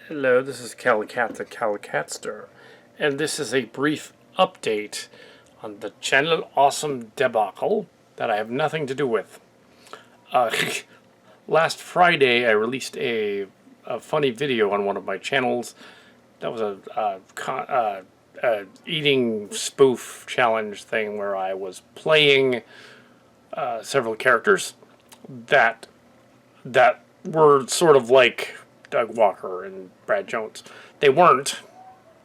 Hello, this is Kal Kat, the Kal Katster, and this is a brief update on the channel Awesome Debacle that I have nothing to do with. Uh, Last Friday, I released a funny video on one of my channels. That was a eating spoof challenge thing where I was playing several characters that were sort of like Doug Walker and Brad Jones. They weren't.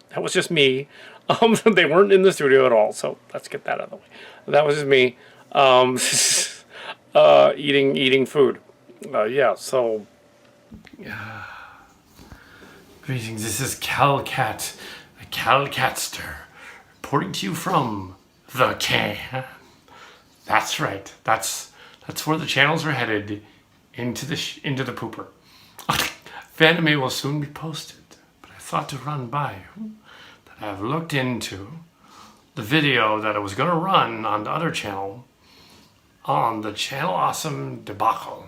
That was just me. They weren't in the studio at all, so let's get that out of the way. That was just me eating food. Yeah, so... Greetings, this is Kal Kat, the Kal Katster, reporting to you from the can. That's right, that's where the channels are headed, into the pooper. Fanime will soon be posted, but I thought to run by you that I've looked into the video that I was going to run on the other channel, on the channel Awesome Debacle,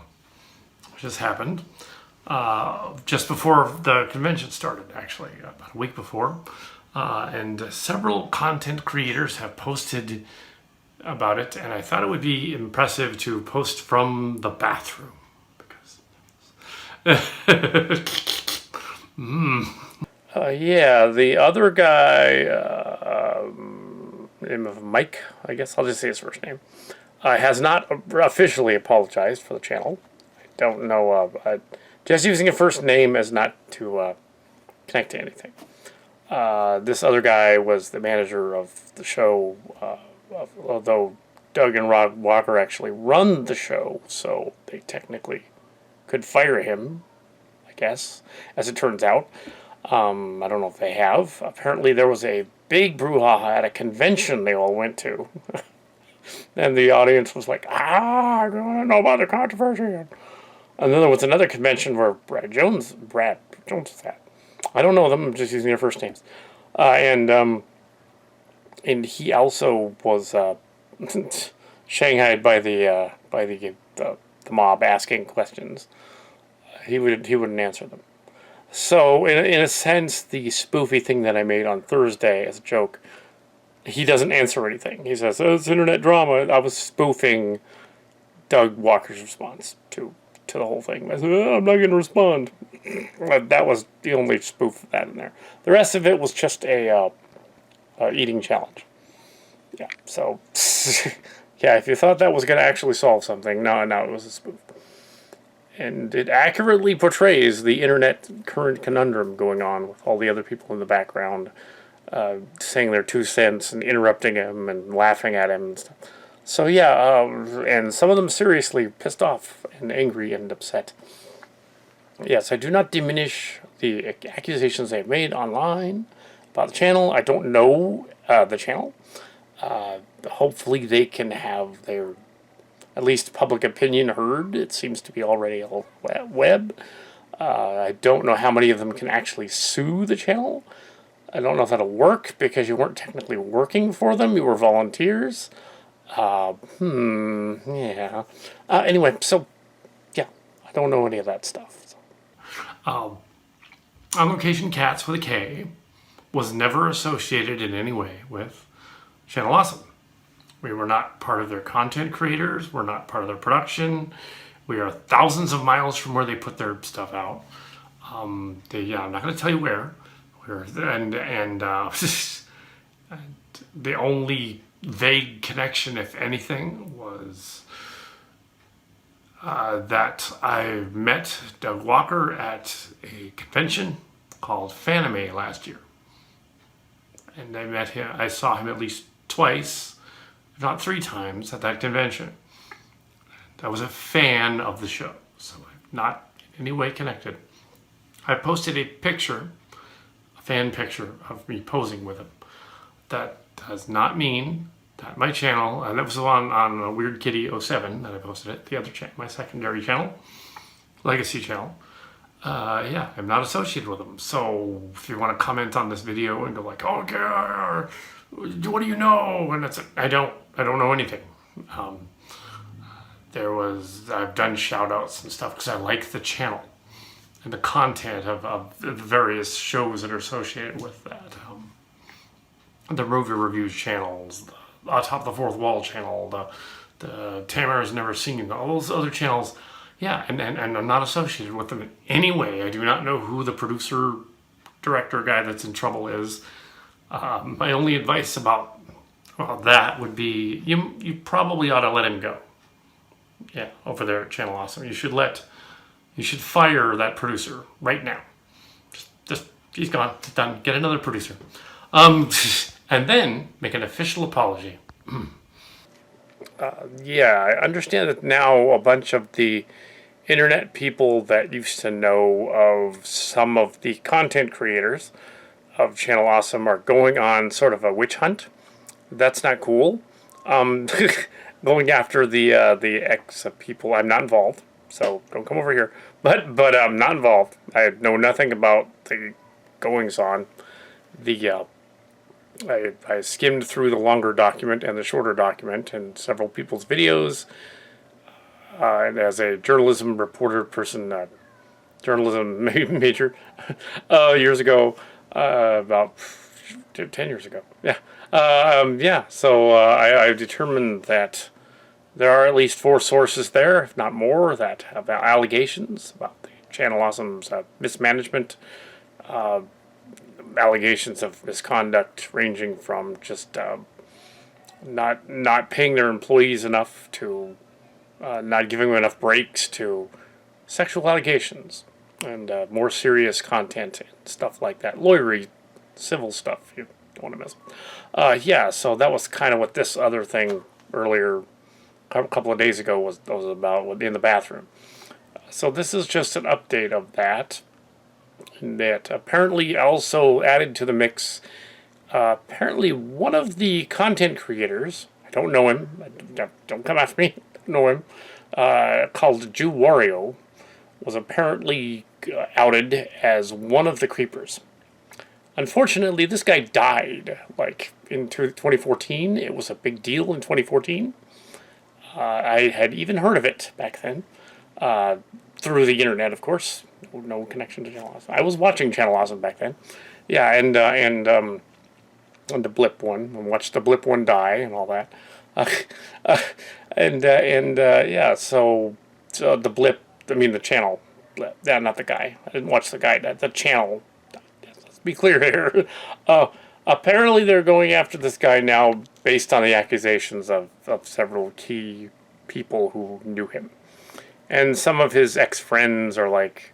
which has happened just before the convention started, actually, about a week before. And several content creators have posted about it, and I thought it would be impressive to post from the bathroom. yeah, the other guy, name of Mike, I guess I'll just say his first name, has not officially apologized for the channel. I don't know, just using a first name as not to connect to anything. This other guy was the manager of the show, although Doug and Rod Walker actually run the show, so they technically could fire him, I guess, as it turns out. I don't know if they have. Apparently there was a big brouhaha at a convention they all went to. And the audience was like, I don't know about the controversy. And then there was another convention where Brad Jones was at. I don't know them, I'm just using their first names. And he also was shanghaied by the mob asking questions. He wouldn't answer them. So in a sense, the spoofy thing that I made on Thursday as a joke, he doesn't answer anything. He says, "Oh, it's internet drama." I was spoofing Doug Walker's response to the whole thing. I said, "Oh, I'm not going to respond." That was the only spoof of that in there. The rest of it was just a eating challenge. Yeah. So yeah, if you thought that was going to actually solve something, no, it was a spoof. And it accurately portrays the internet current conundrum going on with all the other people in the background saying their 2 cents and interrupting him and laughing at him and stuff. So yeah, and some of them seriously pissed off and angry and upset. Yes, I do not diminish the accusations they've made online about the channel. I don't know the channel. Hopefully they can have their at least public opinion heard. It seems to be already all web. I don't know how many of them can actually sue the channel. I don't know if that'll work because you weren't technically working for them. You were volunteers. Yeah. Anyway, so, yeah, I don't know any of that stuff. So. On Location Cats with a K was never associated in any way with Channel Awesome. We were not part of their content creators. We're not part of their production. We are thousands of miles from where they put their stuff out. I'm not going to tell you where. And the only vague connection, if anything, was that I met Doug Walker at a convention called Fanime last year. And I saw him at least twice, if not 3 times, at that convention. I was a fan of the show, so I'm not in any way connected. I posted a fan picture of me posing with him. That does not mean that my channel, and that was on Weird Kitty 07 that I posted it, the other channel, my secondary channel, Legacy channel. I'm not associated with them. So if you want to comment on this video and go like, "Oh, God, what do you know?" And I don't know anything. I've done shout outs and stuff because I like the channel. the content of the various shows that are associated with that. The movie reviews channels, the Atop the Fourth Wall channel, the Tamara's Never Seen, all those other channels. Yeah, and I'm not associated with them in any way. I do not know who the producer, director guy that's in trouble is. My only advice about that would be you probably ought to let him go. Yeah, over there at Channel Awesome. You should fire that producer right now. Just he's gone. It's done. Get another producer. And then make an official apology. Yeah, I understand that now a bunch of the internet people that used to know of some of the content creators of Channel Awesome are going on sort of a witch hunt. That's not cool. Going after the ex people. I'm not involved, so don't come over here. But I'm not involved. I know nothing about the goings on. I skimmed through the longer document and the shorter document and several people's videos. And as a journalism reporter person, journalism major, years ago, about 10 years ago. Yeah. Yeah. So I determined that there are at least 4 sources there, if not more, that have allegations about the Channel Awesome's mismanagement, allegations of misconduct ranging from just not paying their employees enough to not giving them enough breaks to sexual allegations and more serious content and stuff like that. Lawyery, civil stuff you don't want to mess with. Yeah, so that was kind of what this other thing earlier, a couple of days ago, was about in the bathroom. So this is just an update of that. That apparently also added to the mix. Apparently, one of the content creators, I don't know him, don't come after me, I don't know him, called Jew Wario, was apparently outed as one of the creepers. Unfortunately, this guy died, like, in 2014. It was a big deal in 2014. I had even heard of it back then, through the internet, of course. No connection to Channel Awesome. I was watching Channel Awesome back then. Yeah, and the Blip one. I watched the Blip one die and all that. Yeah, so the Blip, I mean the channel. Yeah, not the guy. I didn't watch the guy. The channel. Let's be clear here. Apparently they're going after this guy now based on the accusations of several key people who knew him. And some of his ex-friends are like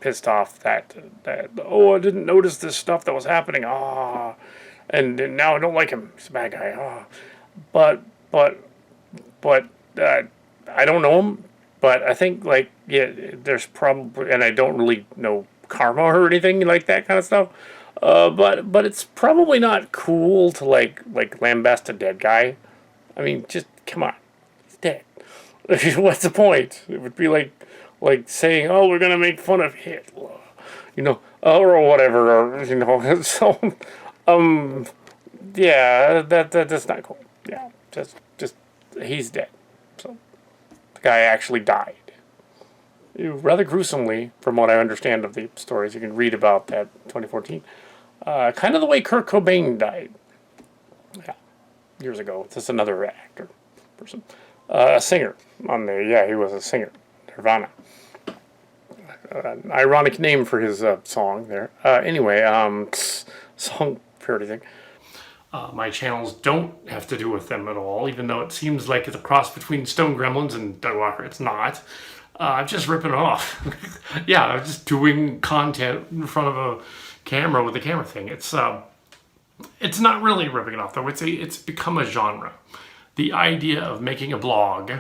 pissed off that I didn't notice this stuff that was happening. And now I don't like him. He's a bad guy. But I don't know him. But I think there's probably, and I don't really know karma or anything like that kind of stuff. But it's probably not cool to like lambast a dead guy. I mean, just come on, he's dead. What's the point? It would be like saying, "Oh, we're gonna make fun of Hitler," or whatever, or So, yeah, that's not cool. Yeah, just he's dead. So, the guy actually died. Rather gruesomely, from what I understand of the stories. You can read about that 2014. Kind of the way Kurt Cobain died. Yeah, years ago. Just another actor, person. A singer on there. Yeah, he was a singer. Nirvana. An ironic name for his song there. Anyway, song parody thing. My channels don't have to do with them at all, even though it seems like it's a cross between Stone Gremlins and Doug Walker. It's not. I'm just ripping it off. Yeah, I'm just doing content in front of a camera with a camera thing. It's not really ripping it off, though. It's become a genre. The idea of making a blog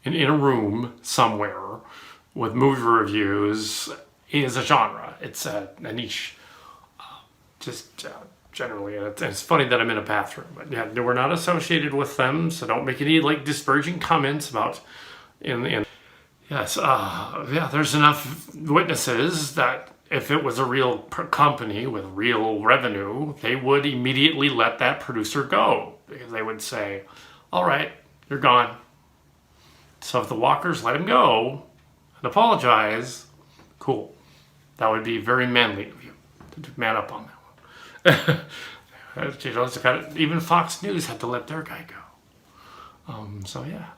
in a room somewhere with movie reviews is a genre. It's a niche. Generally, and it's funny that I'm in a bathroom. But yeah, we're not associated with them, so don't make any disparaging comments about Yes, there's enough witnesses that if it was a real company with real revenue, they would immediately let that producer go. Because they would say, all right, you're gone. So if the Walkers let him go and apologize, Cool. That would be very manly of you to man up on that one. You know, even Fox News had to let their guy go. So yeah.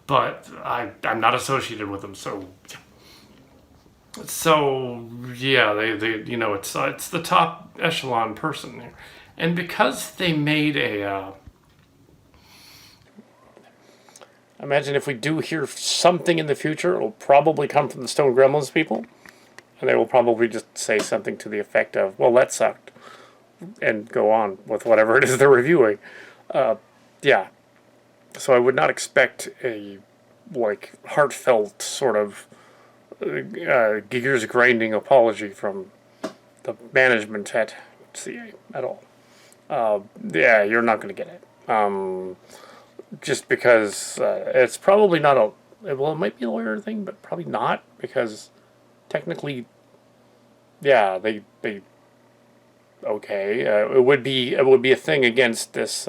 But I'm not associated with them, so yeah. So yeah, they you know, it's the top echelon person there, and because they made a Imagine if we do hear something in the future, it'll probably come from the Stone Gremlins people, and they will probably just say something to the effect of, "Well, that sucked," and go on with whatever it is they're reviewing. Yeah. So I would not expect a heartfelt sort of gears grinding apology from the management at CA at all. Yeah, you're not going to get it. Just because it's probably not a, well, it might be a lawyer thing, but probably not, because technically, yeah, they okay, it would be a thing against this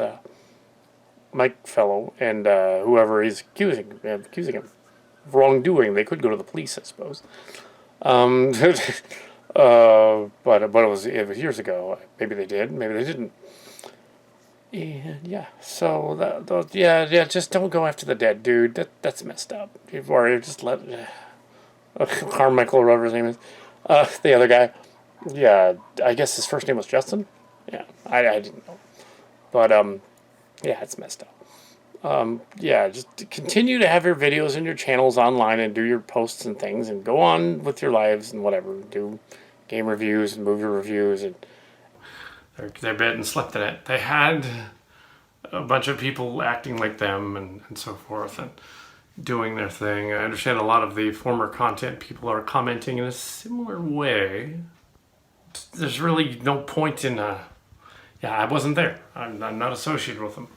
Mike fellow and whoever he's accusing him of wrongdoing. They could go to the police, I suppose. Um, but it was years ago. Maybe they did. Maybe they didn't. And yeah, so yeah, just don't go after the dead dude. That's messed up. Or just let Carmichael or whatever his name is, the other guy. Yeah, I guess his first name was Justin. Yeah, I didn't know, but yeah, it's messed up. Yeah, just continue to have your videos and your channels online and do your posts and things and go on with your lives and whatever. Do game reviews and movie reviews and their bed and slept in it. They had a bunch of people acting like them and so forth and doing their thing. I understand a lot of the former content people are commenting in a similar way. There's really no point in yeah, I wasn't there. I'm not associated with them.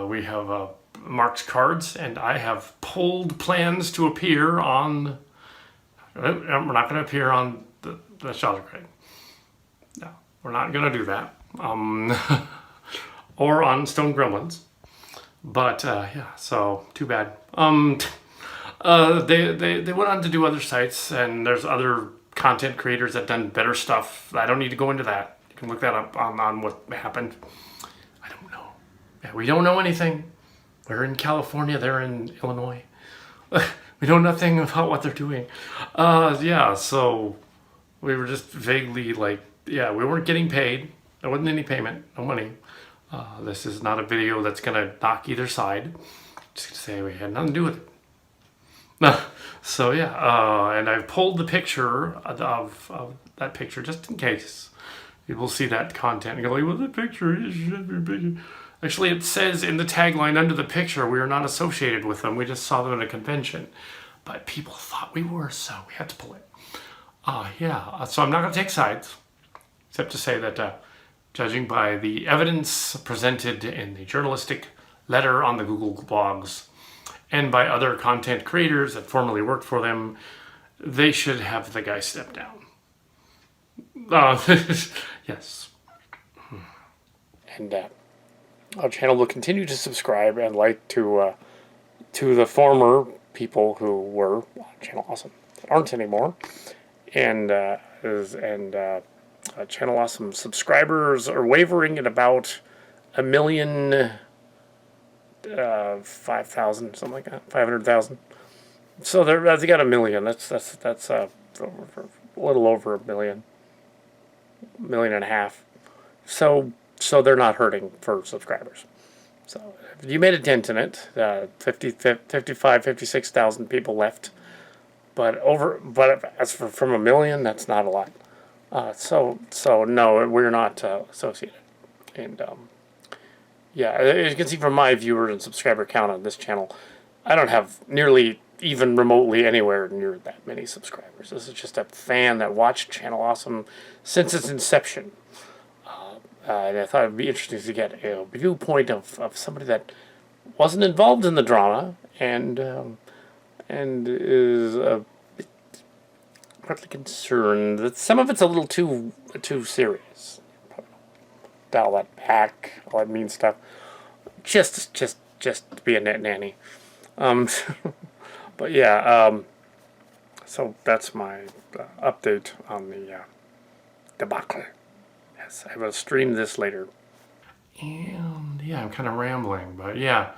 We have Mark's cards, and I have pulled plans to appear on. We're not going to appear on the Shelter Grade. No, we're not going to do that. Or on Stone Gremlins. But yeah, so too bad. They went on to do other sites, and there's other content creators that done better stuff. I don't need to go into that. You can look that up on what happened. I don't know. Yeah, we don't know anything. We're in California. They're in Illinois. We know nothing about what they're doing. Yeah, so we were just vaguely like, yeah, we weren't getting paid. There wasn't any payment, no money. This is not a video that's going to knock either side. Just to say we had nothing to do with it. So yeah, and I've pulled the picture of that picture just in case people see that content and go like, well, the picture is... Actually, it says in the tagline under the picture, we are not associated with them. We just saw them at a convention. But people thought we were, so we had to pull it. Yeah, so I'm not going to take sides, except to say that judging by the evidence presented in the journalistic letter on the Google blogs and by other content creators that formerly worked for them, they should have the guy step down. Yes. And our channel will continue to subscribe and like to the former people who were on Channel Awesome that aren't anymore, and Channel Awesome subscribers are wavering at about 1,005,000, something like that, 500,000. So they got 1 million. That's a little over 1 million, 1.5 million. So they're not hurting for subscribers. So if you made a dent in it, 56,000 people left. But as for from 1 million, that's not a lot. So no, we're not associated. And yeah, as you can see from my viewer and subscriber count on this channel, I don't have nearly even remotely anywhere near that many subscribers. This is just a fan that watched Channel Awesome since its inception. And I thought it would be interesting to get a viewpoint of somebody that wasn't involved in the drama and is a bit partly concerned that some of it's a little too serious. Dial that back, all that mean stuff. Just to be a net nanny. But yeah, so that's my update on the debacle. Yes, I will stream this later. And yeah, I'm kind of rambling, but yeah.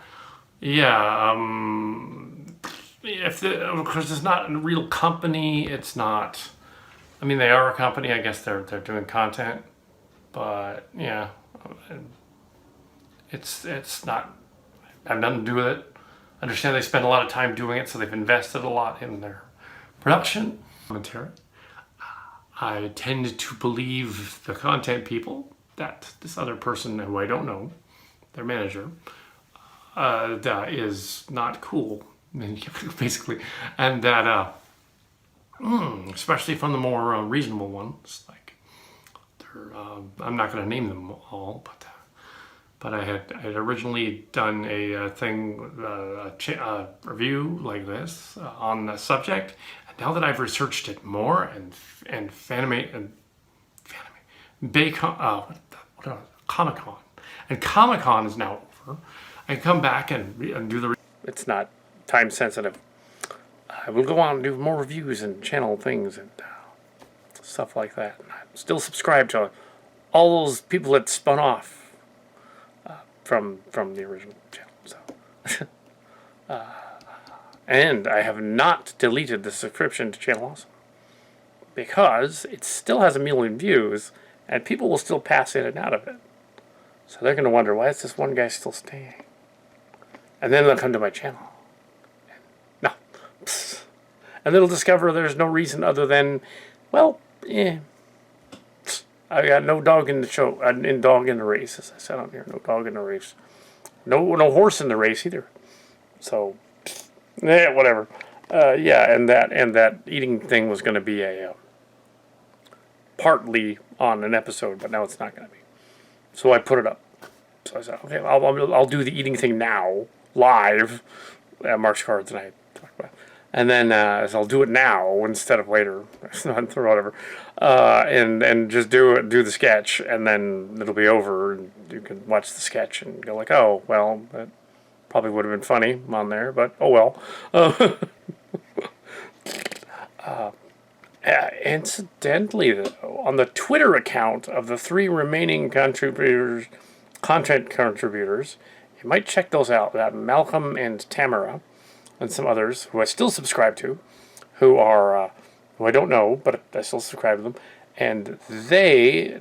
If of course it's not a real company, it's not. I mean, they are a company. I guess they're doing content, but yeah, it's not. I have nothing to do with it. I understand they spend a lot of time doing it, so they've invested a lot in their production. Commentary. I tend to believe the content people that this other person who I don't know, their manager, that is not cool, basically, and that especially from the more reasonable ones, like I'm not going to name them all, but I had originally done a thing, review like this on the subject. And now that I've researched it more and Comic Con, and Comic Con is now over, I come back and do the. It's not time sensitive. I will go on and do more reviews and channel things and stuff like that. I'm still subscribed to all those people that spun off from the original channel. So, and I have not deleted the subscription to Channel Awesome because it still has 1 million views, and people will still pass in and out of it. So they're going to wonder, why is this one guy still staying? And then they'll come to my channel. No. Psst. And they'll discover there's no reason other than, well, I got no dog in the show, dog in the race, as I said on here. No dog in the race. No horse in the race either. So, whatever. Yeah, and that eating thing was going to be a partly on an episode, but now it's not going to be. So I put it up. So I said, okay, I'll do the eating thing now, live, at Mark's Cards tonight. And then so I'll do it now instead of later, or whatever, and just do the sketch, and then it'll be over, and you can watch the sketch and go like, oh well, that probably would have been funny on there, but oh well. Incidentally, though, on the Twitter account of the 3 remaining content contributors, you might check those out. That Malcolm and Tamara, and some others who I still subscribe to, who I don't know, but I still subscribe to them, and they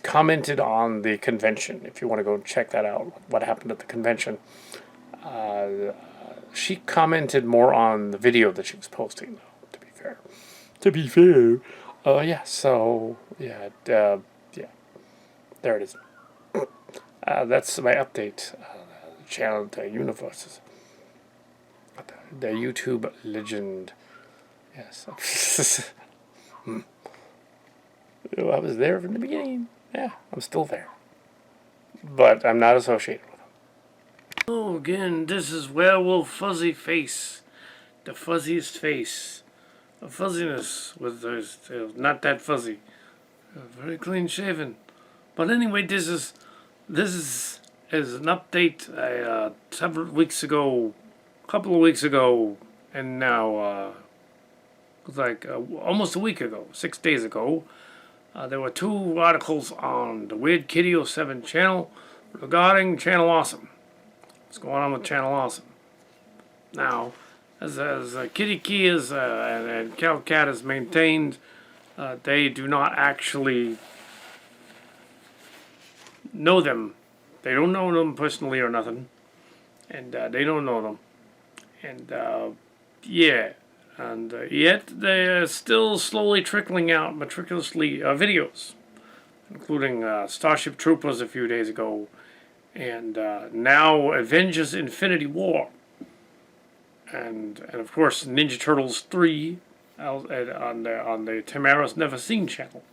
commented on the convention. If you want to go check that out, what happened at the convention, she commented more on the video that she was posting, though, to be fair. Yeah, so, yeah, there it is. That's my update. Channel to universes. The YouTube legend. Yes. I was there from the beginning. Yeah, I'm still there. But I'm not associated with them. Oh, again, this is Werewolf Fuzzy Face. The fuzziest face. A fuzziness with those tails. Not that fuzzy. Very clean shaven. But anyway, this is an update several weeks ago, a couple of weeks ago, and now it was like almost a week ago, 6 days ago. There were 2 articles on the Weird Kitty 07 channel regarding Channel Awesome. What's going on with Channel Awesome? Now, as Kitty Key and Kal Kat has maintained, they do not actually know them. They don't know them personally or nothing. And they don't know them. And, yeah. And yet they are still slowly trickling out meticulously videos, including Starship Troopers a few days ago, and now Avengers Infinity War, and of course Ninja Turtles 3 on the Tamara's Never Seen channel.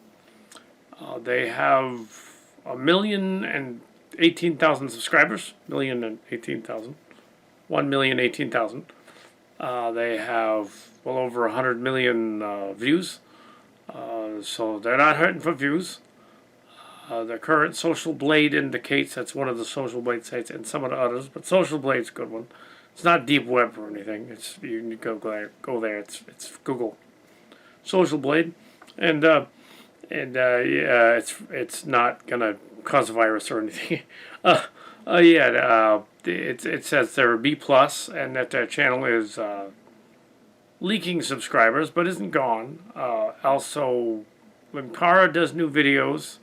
They have 1,018,000 subscribers, 1,018,000. They have well over 100 million views, so they're not hurting for views. The current Social Blade indicates that's one of the Social Blade sites and some of the others, but Social Blade's a good one. It's not deep web or anything. It's you can go there. It's Google Social Blade, and yeah, it's not gonna cause a virus or anything. Yeah, it says they're B plus, and that their channel is leaking subscribers, but isn't gone. Also, Limpara does new videos.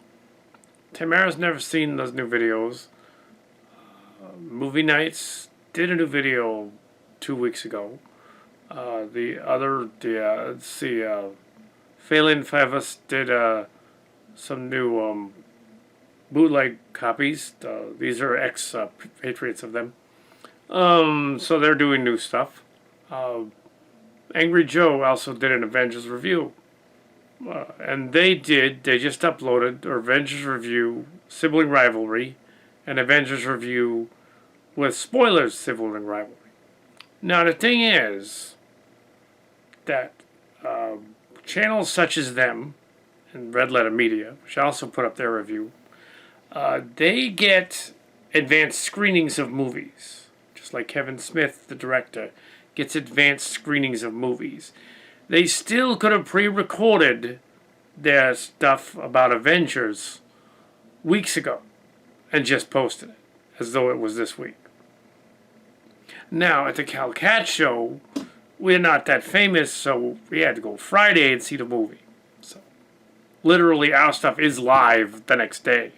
Tamara's never seen those new videos. Movie Nights did a new video 2 weeks ago. Let's see, Phelan Favas did some new bootleg copies. These are ex-patriots of them. So they're doing new stuff. Angry Joe also did an Avengers review. And they just uploaded Avengers review, Sibling Rivalry, and Avengers review with spoilers, Sibling Rivalry. Now the thing is that channels such as them, and Red Letter Media, which also put up their review, they get advanced screenings of movies. Just like Kevin Smith, the director, gets advanced screenings of movies. They still could have pre-recorded their stuff about Avengers weeks ago and just posted it as though it was this week. Now, at the Kal Kat show, we're not that famous, so we had to go Friday and see the movie. So, literally, our stuff is live the next day.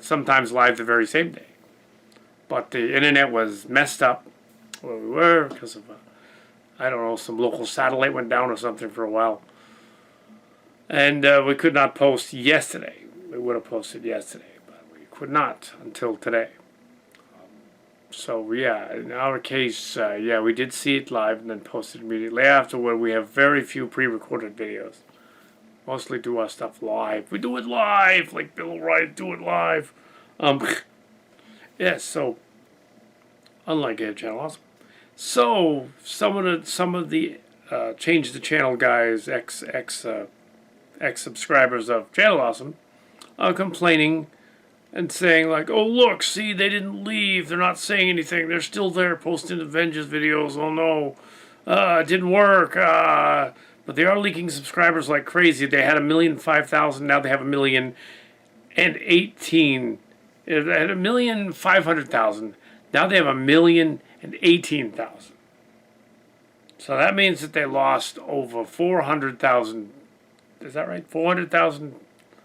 Sometimes live the very same day. But the internet was messed up where we were because of, I don't know, some local satellite went down or something for a while. And we could not post yesterday. We would have posted yesterday, but we could not until today. So, yeah, in our case, yeah, we did see it live and then posted immediately afterward. We have very few pre-recorded videos. Mostly do our stuff live. We do it live, like Bill Wright, do it live. Yeah, so, unlike Air Channel Awesome. So, some of the Change the Channel guys, ex-subscribers of Channel Awesome, are complaining and saying like, oh look, see, they didn't leave, they're not saying anything, they're still there posting Avengers videos, oh no, it didn't work, but they are leaking subscribers like crazy. They had 1,005,000, now they have 1,018,000. They had 1,500,000, now they have 1,018,000. So that means that they lost over 400,000, is that right? 400,000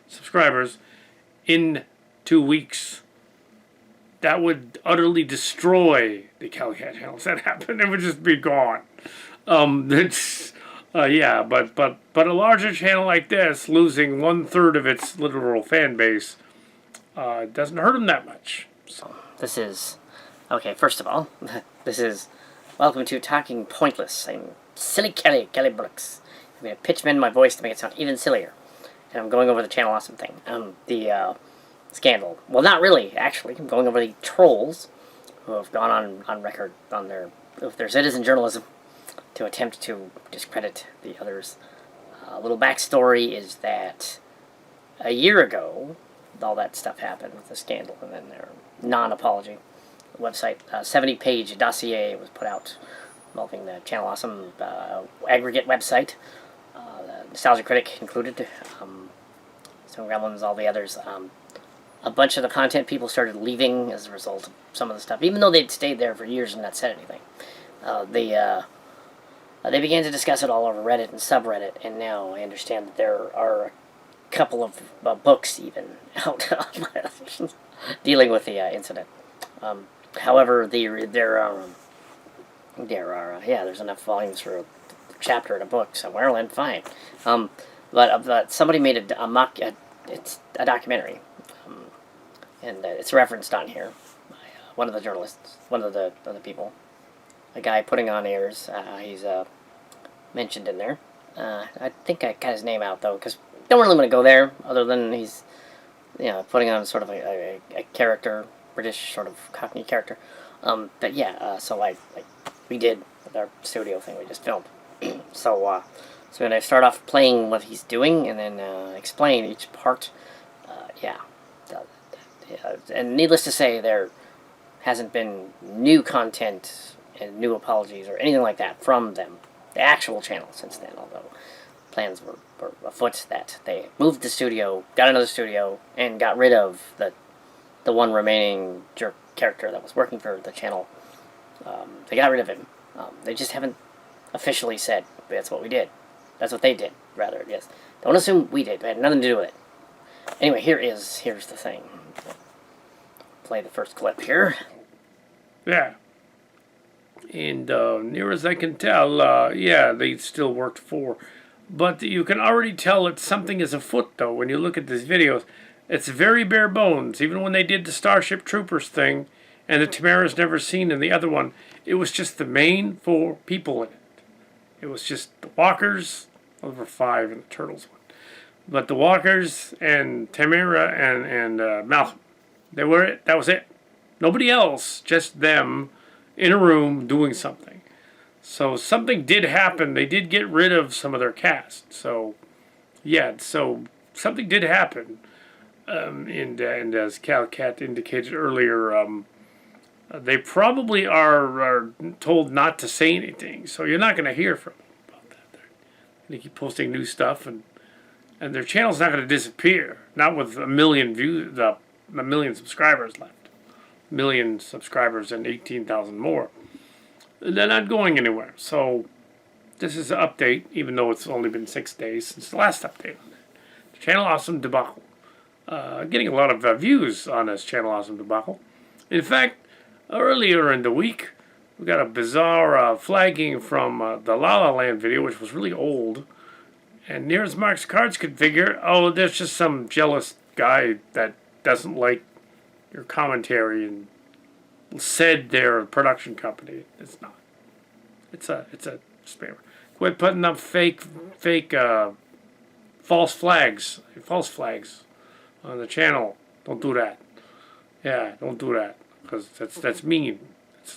subscribers in 2 weeks. That would utterly destroy the Kal Kat channel. If that happened, it would just be gone. Yeah, but a larger channel like this, losing 1/3 of its literal fan base, doesn't hurt them that much. So. This is, okay, first of all, this is, welcome to Talking Pointless. I'm Silly Kelly Brooks. I'm going to pitch in my voice to make it sound even sillier. And I'm going over the Channel Awesome thing. The scandal. Well, not really, actually. I'm going over the trolls who have gone on record on their citizen journalism to attempt to discredit the others. A little backstory is that a year ago, all that stuff happened with the scandal and then their non-apology. The website, 70-page dossier was put out involving the Channel Awesome aggregate website. The Nostalgia Critic included, Stone Gremlins, all the others. A bunch of the content people started leaving as a result of some of the stuff, even though they'd stayed there for years and not said anything. They began to discuss it all over Reddit and subreddit, and now I understand that there are a couple of books even out dealing with the incident. However, there's enough volumes for a chapter in a book somewhere, and fine. But somebody made it's a documentary, and it's referenced on here by one of the journalists, one of the people, a guy putting on airs. He's mentioned in there. I think I got his name out though, because don't really want to go there, other than he's, putting on sort of a character, British sort of Cockney character. But yeah, so like we did with our studio thing we just filmed. So when I start off playing what he's doing and then explain each part, and needless to say, they're hasn't been new content and new apologies or anything like that from them, the actual channel, since then, although plans were afoot that they moved the studio, got another studio, and got rid of the one remaining jerk character that was working for the channel. They got rid of him. They just haven't officially said that's what we did. That's what they did, rather, yes. Don't assume we did. It had nothing to do with it. Anyway, here's the thing. Play the first clip here. Yeah. And near as I can tell, yeah, they still worked for. But you can already tell that something is afoot, though, when you look at these videos. It's very bare bones. Even when they did the Starship Troopers thing, and the Tamara's never seen in the other one, it was just the main 4 people in it. It was just the Walkers, well, there were 5 in the Turtles one. But the Walkers and Tamara and Malcolm, they were it. That was it. Nobody else, just them in a room doing something. So something did happen. They did get rid of some of their cast. So, yeah, so something did happen. And as Kal Kat indicated earlier, they probably are told not to say anything. So you're not going to hear from them about that. They keep posting new stuff, and their channel's not going to disappear. Not with a million views, a million subscribers left. A million subscribers and 18,000 more. They're not going anywhere. So this is an update, even though it's only been 6 days since the last update on it. Channel Awesome Debacle. Getting a lot of views on this Channel Awesome Debacle. In fact, earlier in the week, we got a bizarre flagging from the La La Land video, which was really old. And near as Mark's Cards could figure, oh, there's just some jealous guy that doesn't like your commentary and said they're a production company. It's not. It's a spammer. Quit putting up fake false flags on the channel. Don't do that. Yeah, don't do that, because that's mean.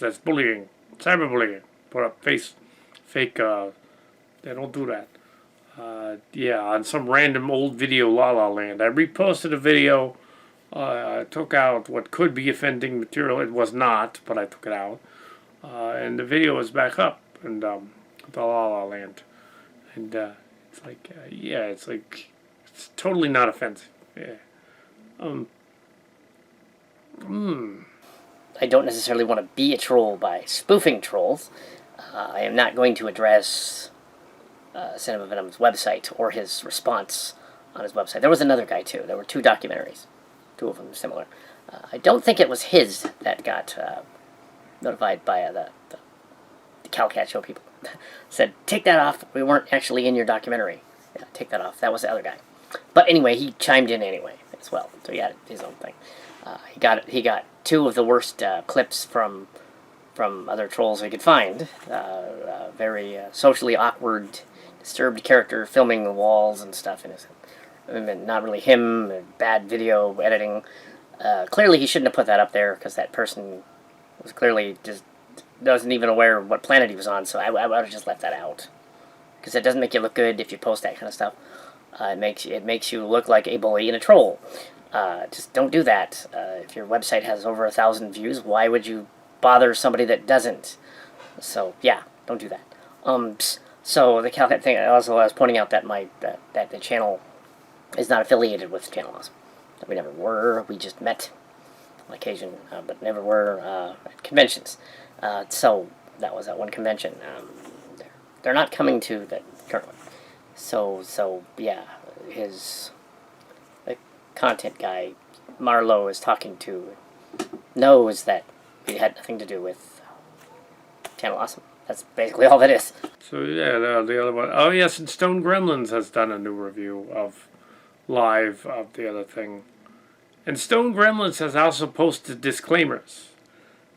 That's bullying, cyberbullying. Put up fake. Yeah, don't do that. Yeah, on some random old video, La La Land. I reposted a video. I took out what could be offending material. It was not, but I took it out. And the video is back up, and the La La Land. And it's like, yeah, it's like, it's totally not offensive. Yeah. I don't necessarily want to be a troll by spoofing trolls. I am not going to address Cinema Venom's website or his response on his website. There was another guy, too. There were 2 documentaries. 2 of them similar. I don't think it was his that got notified by the Kal Kat show people. Said, take that off. We weren't actually in your documentary. Yeah, take that off. That was the other guy. But anyway, he chimed in anyway as well. So he had his own thing. He got 2 of the worst clips from other trolls we could find. Very socially awkward, disturbed character filming the walls and stuff. And not really him. Bad video editing. Clearly, he shouldn't have put that up there, because that person was clearly just wasn't even aware of what planet he was on. So I would have just left that out, because it doesn't make you look good if you post that kind of stuff. It makes you look like a bully and a troll. Just don't do that. If your website has over 1,000 views, why would you bother somebody that doesn't? So yeah, don't do that. So the Kal Kat thing. I was pointing out that that the channel is not affiliated with Channel Awesome. That we never were. We just met on occasion, but never were at conventions. So that was that one convention. They're not coming to the current one. So yeah, the content guy Marlowe is talking to knows that it had nothing to do with Channel Awesome. That's basically all that is. So yeah, the other one. Oh yes, and Stone Gremlins has done a new review of live of the other thing. And Stone Gremlins has also posted disclaimers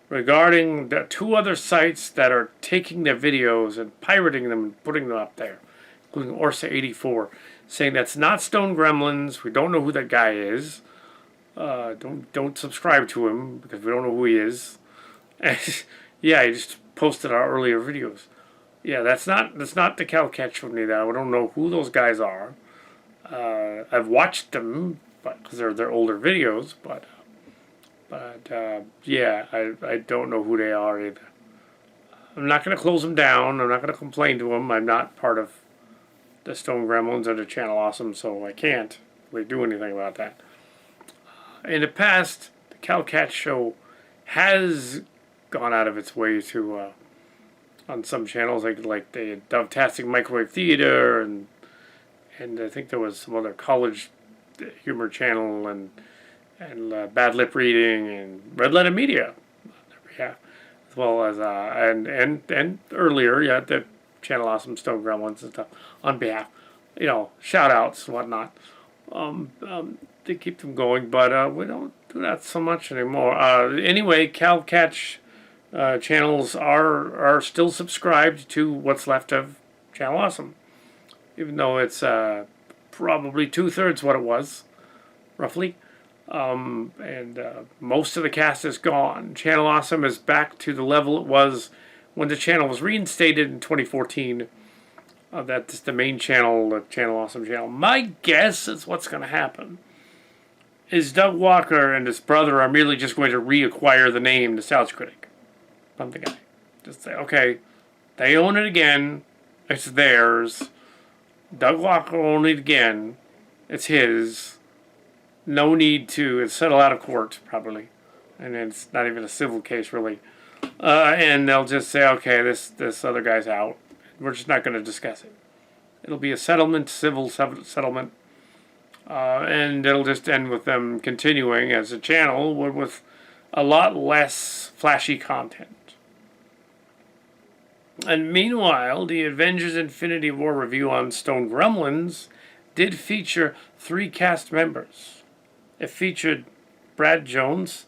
regarding the 2 other sites that are taking their videos and pirating them and putting them up there, including Orsa84, saying that's not Stone Gremlins. We don't know who that guy is. Don't subscribe to him, because we don't know who he is. And yeah, he just posted our earlier videos. Yeah, that's not the Kal Kat show neither. I don't know who those guys are. I've watched them, but because they're older videos. But But yeah, I don't know who they are either. I'm not going to close them down. I'm not going to complain to them. I'm not part of the Stone Gremlins or the Channel Awesome, so I can't really do anything about that. In the past, the Kal Kat show has gone out of its way to on some channels like the Dove-tastic Microwave Theater and I think there was some other college humor channel and Bad Lip Reading and Red Letter Media, yeah, as well as and earlier, yeah, the Channel Awesome Stone Gremlins and stuff on behalf, shout outs and whatnot. They keep them going, but we don't do that so much anymore. Anyway, Kal Kat channels are still subscribed to what's left of Channel Awesome, even though it's probably 2/3 what it was, roughly. And most of the cast is gone. Channel Awesome is back to the level it was when the channel was reinstated in 2014. That's the main channel, the Channel Awesome channel. My guess is what's going to happen is Doug Walker and his brother are merely just going to reacquire the name Nostalgia Critic from the guy. Just say, okay, they own it again. It's theirs. Doug Walker owned it again. It's his. No need to settle out of court, probably. And it's not even a civil case, really. And they'll just say, okay, this other guy's out. We're just not going to discuss it. It'll be a settlement, civil settlement. And it'll just end with them continuing as a channel with a lot less flashy content. And meanwhile, the Avengers Infinity War review on Stone Gremlins did feature 3 cast members. It featured Brad Jones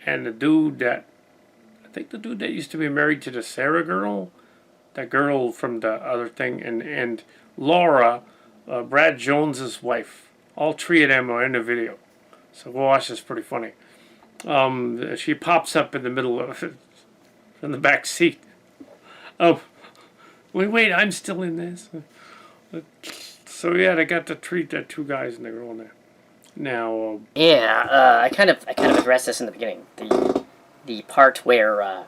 and the dude that used to be married to the Sarah girl, that girl from the other thing, and Laura, Brad Jones's wife. All 3 of them are in the video, so go watch this. Pretty funny. She pops up in the middle of it, in the back seat. Oh, wait, I'm still in this. So yeah, they got to treat that 2 guys and the girl in there. Now, yeah, I kind of addressed this in the beginning. The part where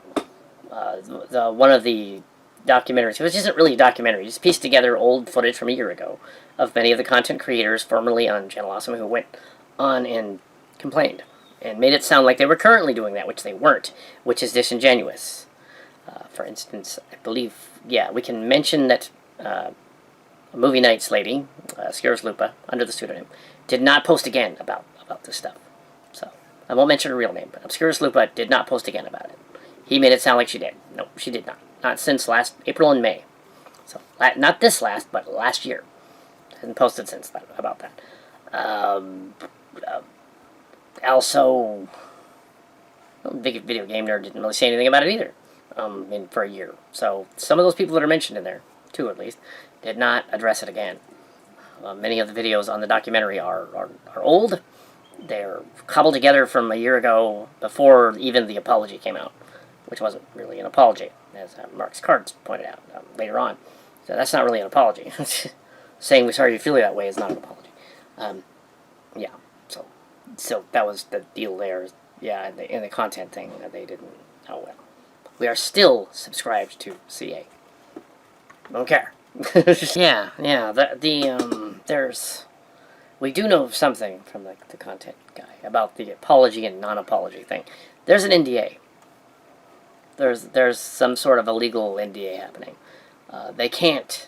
the one of the documentaries, which isn't really a documentary, just pieced together old footage from a year ago of many of the content creators formerly on Channel Awesome who went on and complained and made it sound like they were currently doing that, which they weren't, which is disingenuous. For instance, I believe, yeah, we can mention that a movie nights lady, Scares Lupa, under the pseudonym, did not post again about this stuff. So, I won't mention her real name, but Obscurus Lupa did not post again about it. He made it sound like she did. No, she did not. Not since last April and May. So, not this last, but last year. Hasn't posted since that, about that. Also, Big Video Game Nerd didn't really say anything about it either for a year. So, some of those people that are mentioned in there, 2 at least, did not address it again. Many of the videos on the documentary are old. They're cobbled together from a year ago, before even the apology came out, which wasn't really an apology, as Mark's Cards pointed out later on. So that's not really an apology. Saying we're sorry you feel that way is not an apology. Yeah, so that was the deal there. Yeah, in the content thing, they didn't. Oh well. We are still subscribed to CA. Don't care. yeah. There's. We do know something from the content guy about the apology and non-apology thing. There's an NDA. There's some sort of illegal NDA happening. They can't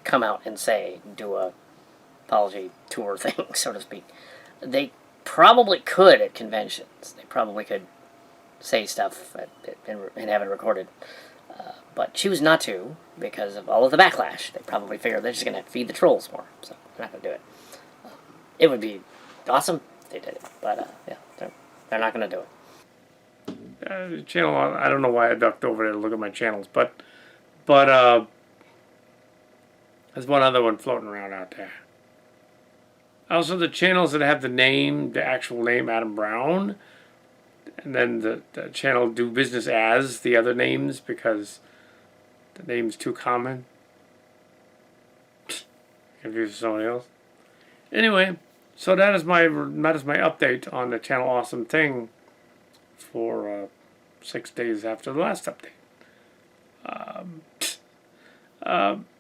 come out and do a apology tour thing, so to speak. They probably could at conventions. They probably could say stuff and have it recorded. But choose not to because of all of the backlash. They probably figure they're just going to feed the trolls more. So they're not going to do it. It would be awesome if they did it. But yeah, they're not going to do it. Channel, I don't know why I ducked over there to look at my channels, but there's one other one floating around out there. Also, the channels that have the actual name Adam Brown, and then the channel do business as the other names because the name's too common. Confused somebody else. Anyway, so that is my update on the Channel Awesome thing. for 6 days after the last update.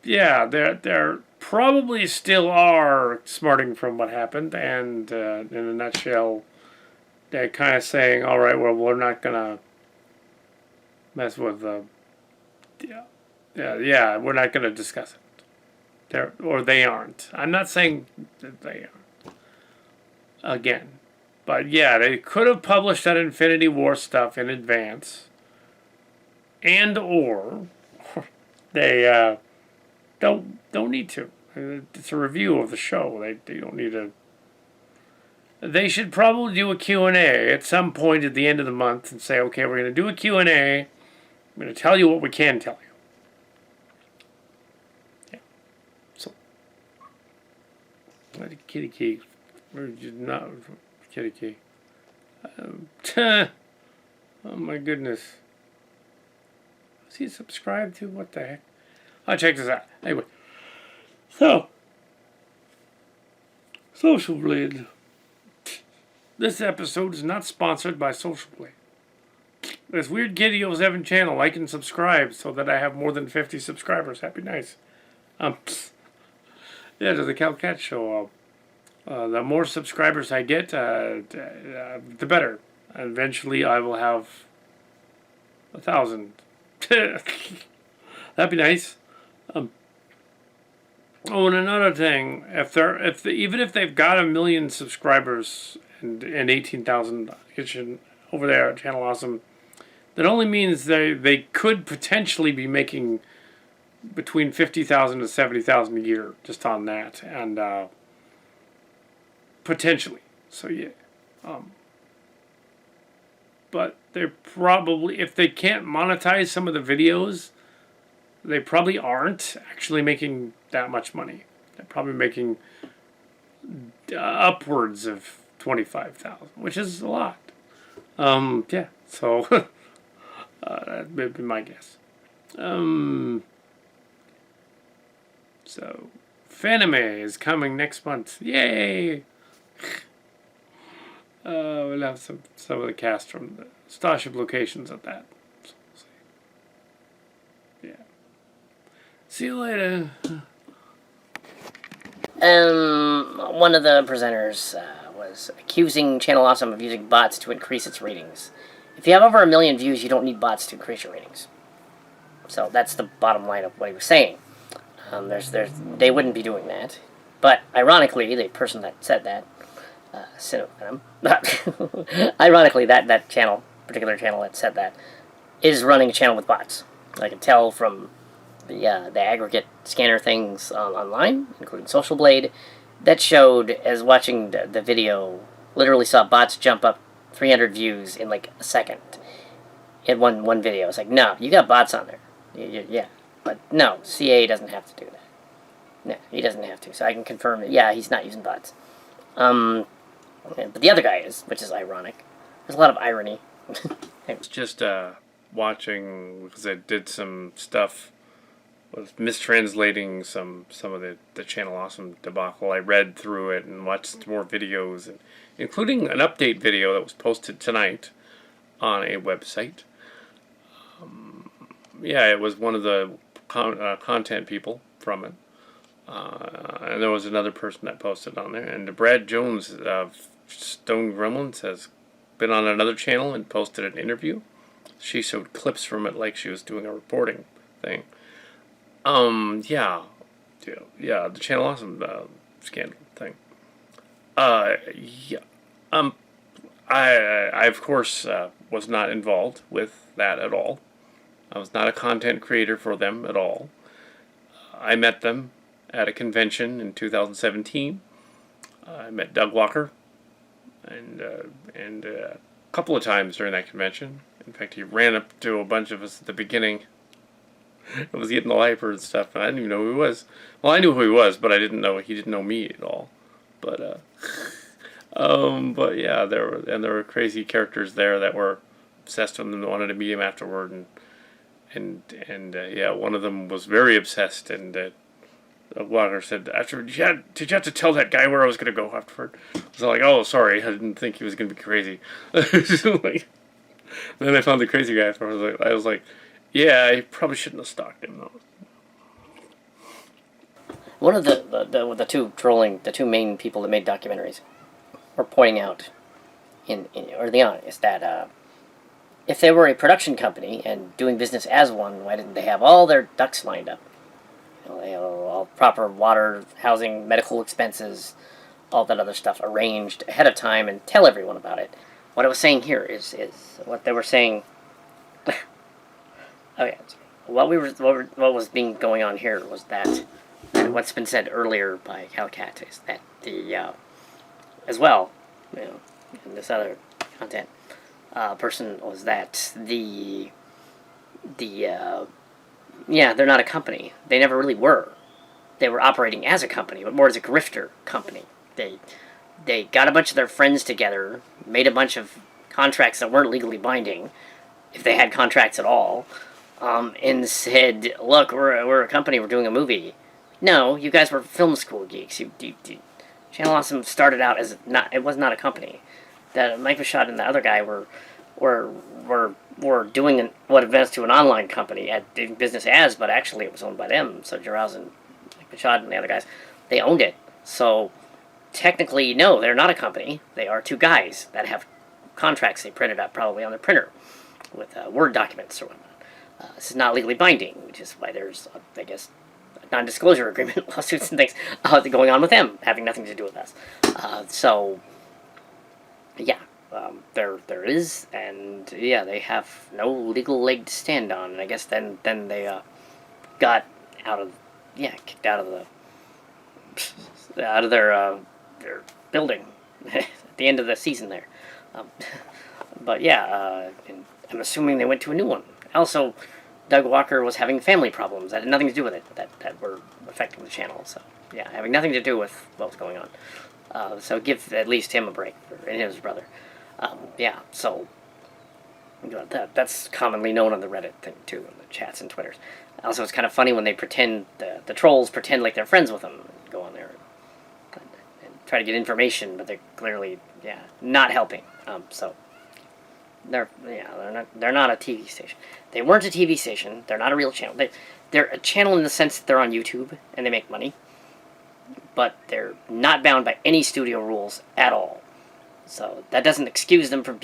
Yeah, they're probably still are smarting from what happened, and in a nutshell, they're kind of saying, all right, well, we're not gonna mess with yeah, we're not gonna discuss it. They aren't. I'm not saying that they are. Again, but yeah, they could have published that Infinity War stuff in advance, and or they don't need to. It's a review of the show. They don't need to. They should probably do a Q&A at some point at the end of the month and say, okay, we're going to do a Q&A. I'm going to tell you what we can tell you. Yeah. So, kitty key. Not kitty key. Oh my goodness. Was he subscribed to? What the heck? I'll check this out. Anyway. So, Social Blade. This episode is not sponsored by Social Blade. This Weird Kitty 07 channel, like and subscribe so that I have more than 50 subscribers. Happy nice. Yeah, to the Kal Kat show. The more subscribers I get, the better. Eventually, I will have 1,000. That'd be nice. Oh, and another thing, even if they've got 1 million subscribers and 18,000 over there at Channel Awesome, that only means they could potentially be making between 50,000 to 70,000 a year just on that, and potentially. So yeah, but they're probably, if they can't monetize some of the videos, they probably aren't actually making that much money. They're probably making upwards of 25,000, which is a lot. Yeah, so that would be my guess. So Fanime is coming next month. Yay! We'll have some of the cast from the Starship locations at that. So we'll see. Yeah. See you later. One of the presenters was accusing Channel Awesome of using bots to increase its ratings. If you have over 1 million views, you don't need bots to increase your ratings. So that's the bottom line of what he was saying. They wouldn't be doing that. But ironically, the person that said that, ironically, that particular channel that said that, is running a channel with bots. I can tell from the aggregate scanner things online, including Social Blade, that showed, as watching the video, literally saw bots jump up 300 views in like a second in one video. It's like, no, you got bots on there. Yeah. But no, CA doesn't have to do that. No, he doesn't have to. So I can confirm that, yeah, he's not using bots. But the other guy is, which is ironic. There's a lot of irony. It's just watching, because I did some stuff, was mistranslating some of the Channel Awesome debacle. I read through it and watched more videos, and including an update video that was posted tonight on a website. Yeah, it was one of the content people from it. And there was another person that posted on there. And Brad Jones of Stone Gremlins has been on another channel and posted an interview. She showed clips from it like she was doing a reporting thing. Yeah, the Channel Awesome scandal thing. Yeah. I of course was not involved with that at all. I was not a content creator for them at all. I met them at a convention in 2017. I met Doug Walker, and a couple of times during that convention. In fact, he ran up to a bunch of us at the beginning. I was getting all hyper and stuff, and I didn't even know who he was. Well, I knew who he was, but he didn't know me at all. But yeah, there were crazy characters there that were obsessed with him and wanted to meet him afterward, and yeah, one of them was very obsessed, and Walker said, did you have to tell that guy where I was going to go afterward? I was like, oh, sorry, I didn't think he was going to be crazy. Like, Then I found the crazy guy. I was like, yeah, I probably shouldn't have stalked him though. One of the two main people that made documentaries were pointing out in early on is that if they were a production company and doing business as one, why didn't they have all their ducks lined up? They have all proper water, housing, medical expenses, all that other stuff arranged ahead of time and tell everyone about it. What I was saying here is what they were saying. Okay, what was being going on here was that what's been said earlier by Kal Kat is that the as well, in this other content person was that they're not a company. They never really were. They were operating as a company, but more as a grifter company. They got a bunch of their friends together, made a bunch of contracts that weren't legally binding, if they had contracts at all, and said, "Look, we're a company. We're doing a movie." No, you guys were film school geeks. Channel Awesome started out as not. It was not a company. That Mike Machado and the other guy were doing what advanced to an online company at business as, but actually it was owned by them. So Jarouz and Mike Machado and the other guys, they owned it. So technically, no, they're not a company. They are two guys that have contracts they printed out probably on their printer with Word documents or whatnot. This is not legally binding, which is why there's, I guess, non-disclosure agreement lawsuits and things going on with them, having nothing to do with us. There is, and yeah, they have no legal leg to stand on. And I guess then they got kicked out of their building at the end of the season there. But yeah, and I'm assuming they went to a new one. Also, Doug Walker was having family problems that had nothing to do with it that were affecting the channel. So yeah, having nothing to do with what was going on. So give at least him a break, and his brother. So that's commonly known on the Reddit thing too, in the chats and Twitters. Also, it's kind of funny when they pretend the trolls pretend like they're friends with them and go on there and try to get information, but they're clearly not helping. So they're not a TV station. They weren't a TV station. They're not a real channel. They're a channel in the sense that they're on YouTube and they make money, but they're not bound by any studio rules at all. So that doesn't excuse them from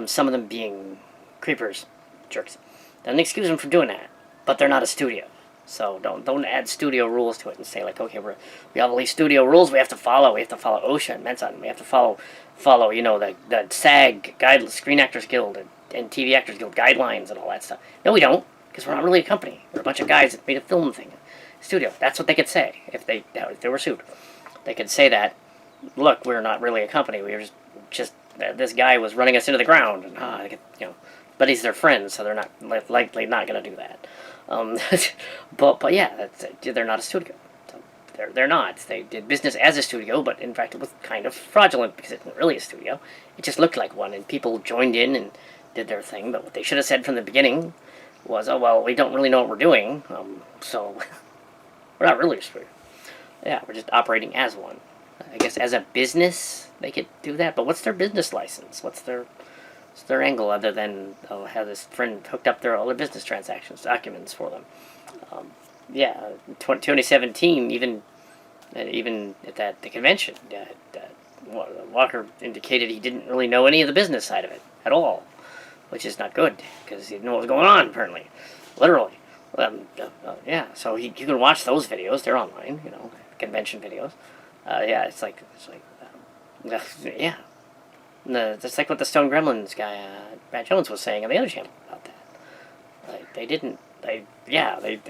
some of them being creepers, jerks. Doesn't excuse them from doing that, but they're not a studio. So don't add studio rules to it and say like, okay, we have all these studio rules we have to follow. We have to follow OSHA and Mensa. We have to follow the SAG guide, Screen Actors Guild and TV Actors Guild guidelines and all that stuff. No, we don't, because we're not really a company. We're a bunch of guys that made a film thing, studio. That's what they could say if they were sued. They could say that. Look, we're not really a company. We were just this guy was running us into the ground, and but he's their friend, so they're not likely not going to do that. But yeah, they're not a studio. So they're not. They did business as a studio, but in fact it was kind of fraudulent because it wasn't really a studio. It just looked like one, and people joined in and did their thing. But what they should have said from the beginning was, "Oh well, we don't really know what we're doing, so we're not really a studio. Yeah, we're just operating as one." I guess as a business they could do that, but what's their business license? What's their angle other than have this friend hooked up all their business transactions documents for them? 2017, even at the convention, Walker indicated he didn't really know any of the business side of it at all, which is not good because he didn't know what was going on apparently, literally. So you can watch those videos; they're online, convention videos. It's like that's like what the Stone Gremlins guy, Matt Jones, was saying on the other channel about that. Like, they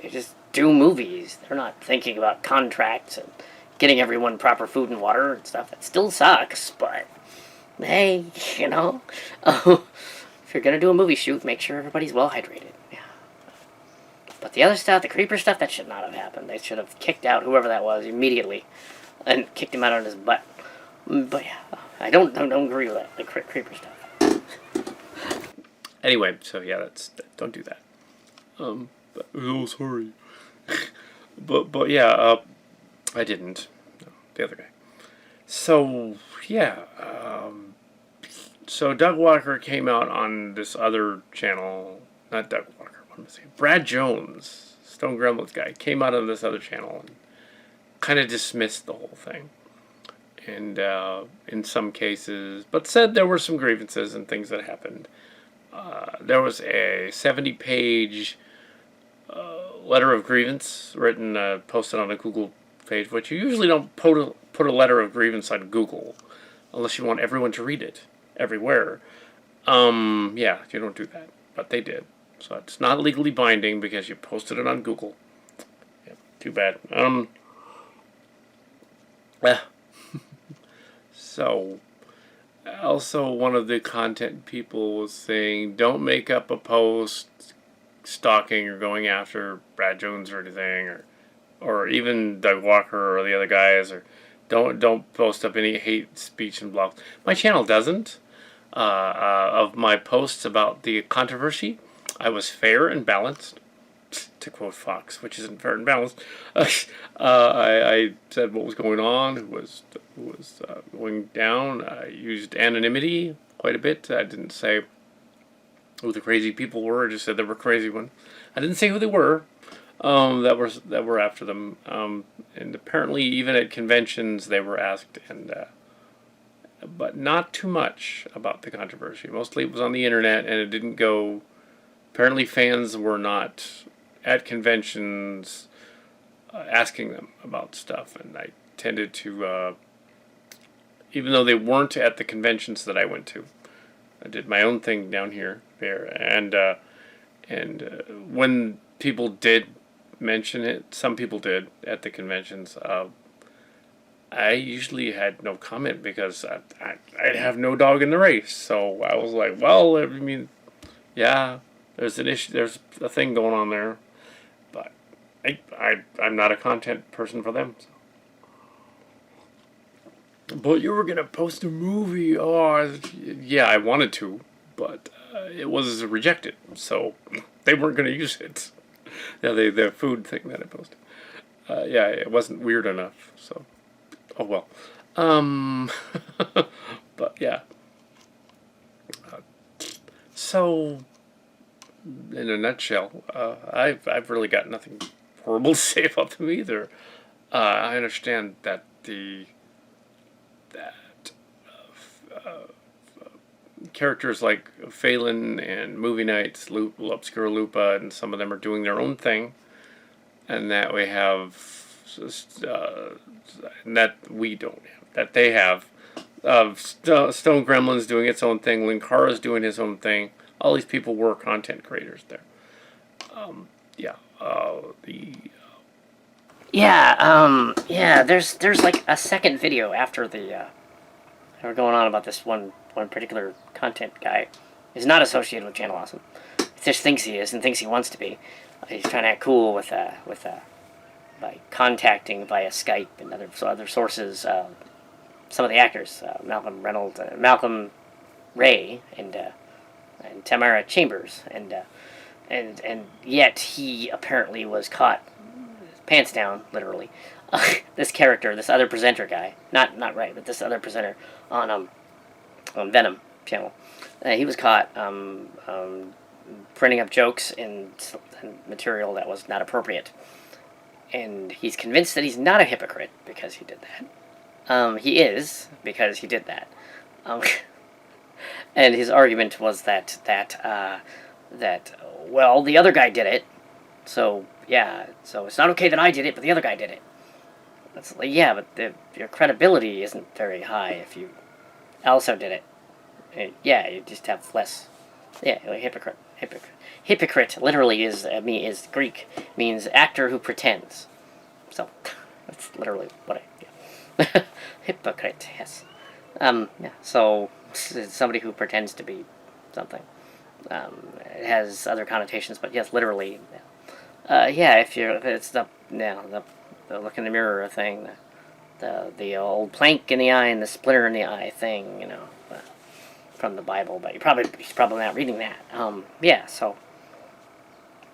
just do movies. They're not thinking about contracts and getting everyone proper food and water and stuff. That still sucks, but hey, if you're gonna do a movie shoot, make sure everybody's well hydrated. Yeah. But the other stuff, the creeper stuff, that should not have happened. They should have kicked out whoever that was immediately and kicked him out on his butt. But yeah, I don't agree with that, the creeper stuff. Anyway, so yeah, don't do that. Sorry. but yeah, I didn't. No, the other guy. So yeah, So Doug Walker came out on this other channel, not Doug Walker, what am I saying? Brad Jones, Stone Gremlins guy, came out on this other channel and kind of dismissed the whole thing. And in some cases, but said there were some grievances and things that happened. There was a 70-page letter of grievance written, posted on a Google page, which you usually don't put a letter of grievance on Google unless you want everyone to read it everywhere. Yeah, you don't do that, but they did. So it's not legally binding because you posted it on Google. Yeah, too bad. So, also one of the content people was saying, don't make up a post stalking or going after Brad Jones or anything, or even Doug Walker or the other guys, or don't post up any hate speech and blogs. My channel doesn't. Of my posts about the controversy, I was fair and balanced, to quote Fox, which isn't fair and balanced. I said what was going on, who was going down. I used anonymity quite a bit. I didn't say who the crazy people were. I just said there were crazy ones. I didn't say who they were. That were after them. And apparently, even at conventions, they were asked, but not too much about the controversy. Mostly, it was on the internet, and it didn't go. Apparently, fans were not at conventions asking them about stuff, and I tended to, even though they weren't at the conventions that I went to, I did my own thing down here, there, and when people did mention it, some people did at the conventions. I usually had no comment because I have no dog in the race. So I was like, well, I mean, yeah, there's an issue, there's a thing going on there, but I'm not a content person for them. So. But you were gonna post a movie. Oh, yeah, I wanted to, but it was rejected, so they weren't gonna use it. Yeah, the food thing that I posted. Yeah, it wasn't weird enough. So, oh well. But yeah. So, in a nutshell, I've really got nothing horrible to say about them either. I understand that characters like Phelan and Movie Nights, Obscura Lupa, and some of them are doing their own thing, and that we have, that we don't have, that they have. Stone Gremlin's doing its own thing, Linkara's doing his own thing. All these people were content creators there. Yeah, Yeah, there's like a second video after the we're going on about this one particular content guy. He's not associated with Channel Awesome. He just thinks he is and thinks he wants to be. He's trying to act cool with by contacting via Skype and other sources. Some of the actors, Malcolm Ray, and Tamara Chambers, and yet he apparently was caught pants down, literally. This character, this other presenter guy, not Ray, but this other presenter on Venom channel, he was caught printing up jokes and material that was not appropriate, and he's convinced that he's not a hypocrite because he did that. He is, because he did that. And his argument was that well, the other guy did it, so yeah, so it's not okay that I did it, but the other guy did it. It's like, yeah, but your credibility isn't very high if you also did it. Yeah, you just have less. Yeah, like hypocrite. Hypocrite literally is Greek, means actor who pretends. So that's literally what I. Hypocrite, yes. Yeah. So it's somebody who pretends to be something. It has other connotations, but yes, literally. Yeah, if it's the look in the mirror thing, the old plank in the eye and the splinter in the eye thing, from the Bible. But he's probably not reading that. Yeah. So,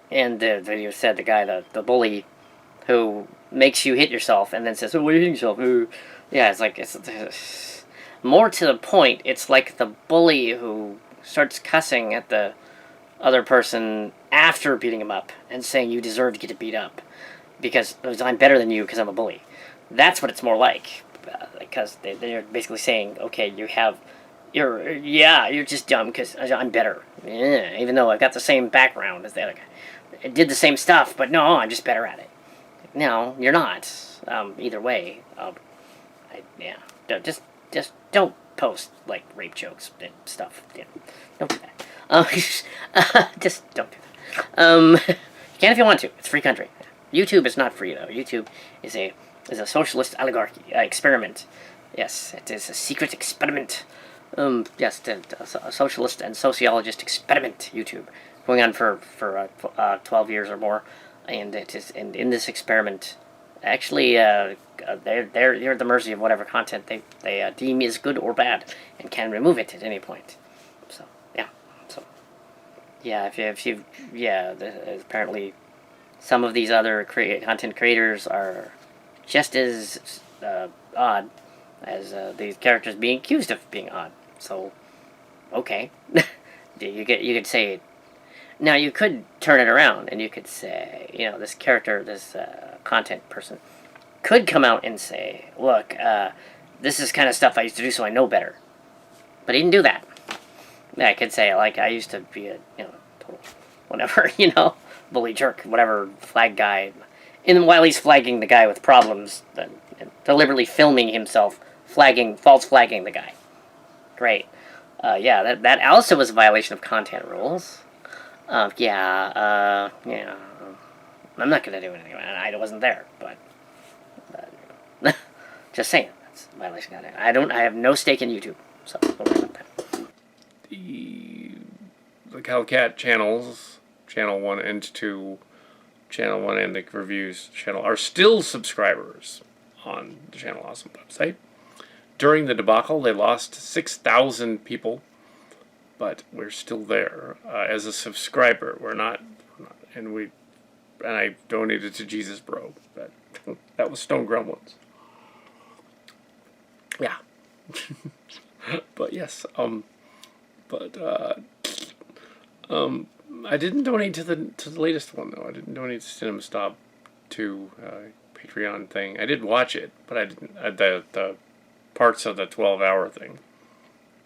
and the video said the guy, the bully, who makes you hit yourself and then says, "Oh, why are you hitting yourself?" Yeah, it's like more to the point, it's like the bully who starts cussing at the other person after beating him up and saying you deserve to get beat up because I'm better than you because I'm a bully. That's what it's more like, because they're basically saying, okay, you're just dumb because I'm better, even though I've got the same background as the other guy. I did the same stuff, but no, I'm just better at it. No, you're not. Either way, just don't post like rape jokes and stuff. Yeah, don't do that. Just don't do that. You can if you want to. It's a free country. YouTube is not free though. YouTube is a socialist oligarchy experiment. Yes, it is a secret experiment. Yes, a socialist and sociologist experiment. YouTube going on for 12 years or more, and it is in this experiment. Actually, they're at the mercy of whatever content they deem is good or bad, and can remove it at any point. So yeah, so yeah, apparently some of these other content creators are just as odd as these characters being accused of being odd. So okay, you could say. Now, you could turn it around, and you could say, this character, this content person, could come out and say, look, this is kind of stuff I used to do, so I know better. But he didn't do that. Yeah, I could say, like, I used to be a, total whatever, bully jerk, whatever, flag guy. And while he's flagging the guy with problems, then deliberately filming himself, false flagging the guy. Great. That also was a violation of content rules. Yeah, I'm not gonna do anything. I wasn't there, but just saying, that's a violation of content. I have no stake in YouTube, so don't worry about that. The Kal Kat channels, channel 1 and 2, channel 1 and the reviews channel, are still subscribers on the Channel Awesome website. During the debacle, they lost 6,000 people. But we're still there as a subscriber. We're not, and I donated to Jesus Bro. That was Stone Gremlins. Yeah. But yes, I didn't donate to the latest one though. I didn't donate to Cinema Stop 2 Patreon thing. I did watch it, but I didn't the parts of the 12-hour thing.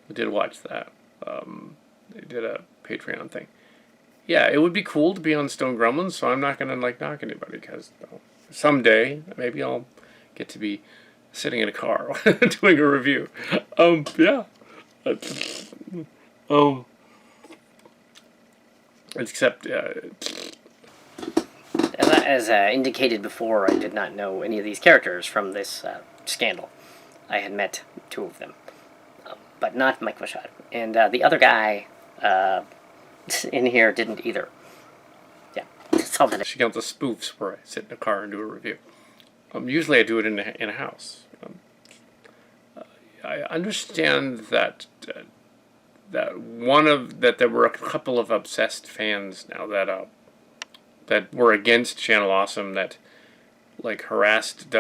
I did watch that. They did a Patreon thing. Yeah, it would be cool to be on Stone Gremlins, so I'm not gonna knock anybody because someday maybe I'll get to be sitting in a car doing a review. Yeah. Except as indicated before, I did not know any of these characters from this scandal. I had met 2 of them, but not Mike Vashad. And the other guy in here didn't either. Yeah, that's all that is. She counts the spoofs where I sit in a car and do a review. Usually I do it in a house. I understand that there were a couple of obsessed fans now that were against Channel Awesome that harassed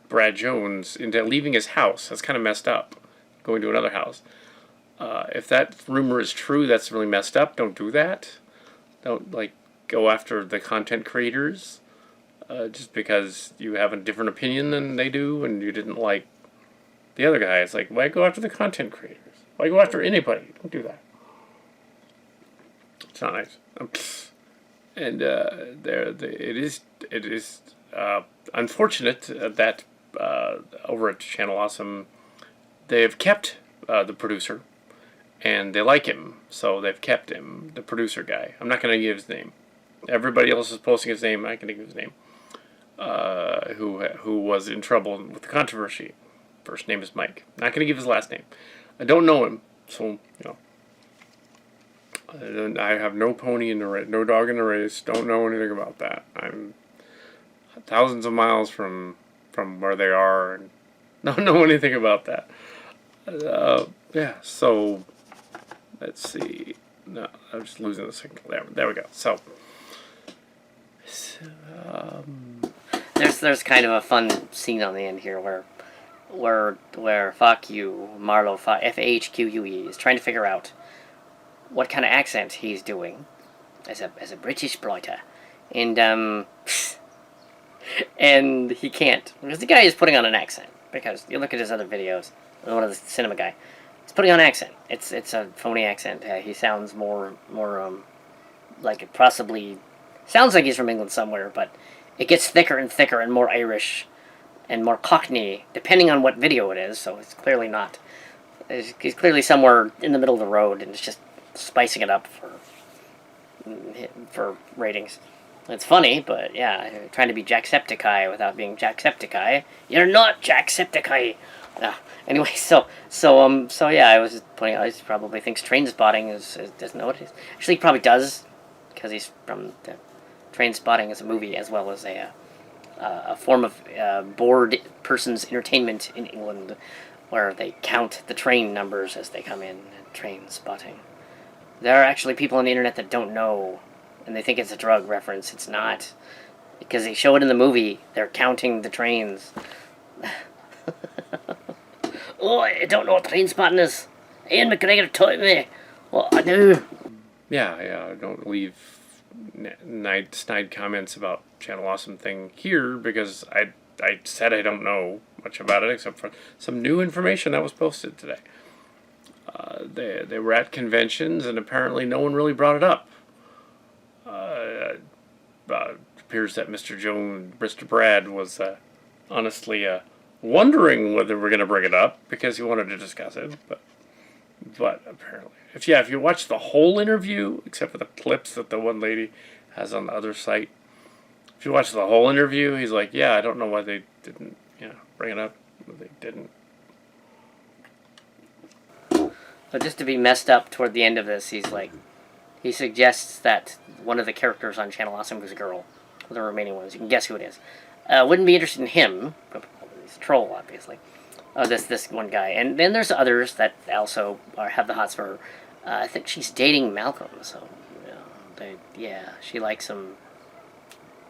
Brad Jones into leaving his house. That's kind of messed up. Going to another house. If that rumor is true, that's really messed up. Don't do that. Don't go after the content creators just because you have a different opinion than they do and you didn't like the other guy. It's like, why go after the content creators? Why go after anybody? Don't do that. It's not nice. And it is unfortunate that over at Channel Awesome they have kept the producer. And they like him, so they've kept him, the producer guy. I'm not going to give his name. Everybody else is posting his name. I'm not going to give his name. Who was in trouble with the controversy. First name is Mike. Not going to give his last name. I don't know him, so I have no pony in the race, no dog in the race. Don't know anything about that. I'm thousands of miles from where they are, and don't know anything about that. Yeah, so. Let's see. No, I'm just losing the signal. There we go. So there's kind of a fun scene on the end here where where fuck you, Marlowe, FHQUE, is trying to figure out what kind of accent he's doing as a British exploiter, and and he can't because the guy is putting on an accent. Because you look at his other videos, one of the cinema guy, he's putting on an accent. It's a phony accent. He sounds more like it possibly sounds like he's from England somewhere, but it gets thicker and thicker and more Irish and more Cockney depending on what video it is. So it's clearly not. He's clearly somewhere in the middle of the road and it's just spicing it up for ratings. It's funny, but yeah, trying to be Jacksepticeye without being Jacksepticeye. You're not Jacksepticeye. Anyway, so yeah, I was just pointing out. He probably thinks train spotting doesn't know what it is. Actually, he probably does, because he's from the train spotting as a movie as well as a form of bored person's entertainment in England, where they count the train numbers as they come in. Train spotting. There are actually people on the internet that don't know. And they think it's a drug reference. It's not. Because they show it in the movie. They're counting the trains. Oh, I don't know what train spotting is. Ian McGregor taught me. What I do. Yeah, don't leave snide comments about Channel Awesome thing here, because I said I don't know much about it except for some new information that was posted today. They were at conventions and apparently no one really brought it up. Appears that Mr. Brad was honestly wondering whether we're going to bring it up because he wanted to discuss it, but apparently, if you watch the whole interview, except for the clips that the one lady has on the other site, if you watch the whole interview, he's like, yeah, I don't know why they didn't, bring it up. They didn't. So just to be messed up toward the end of this, he suggests that one of the characters on Channel Awesome was a girl. The remaining ones, you can guess who it is. Wouldn't be interested in him. He's a troll, obviously. This one guy, and then there's others that also have the hots for her. I think she's dating Malcolm, so she likes him.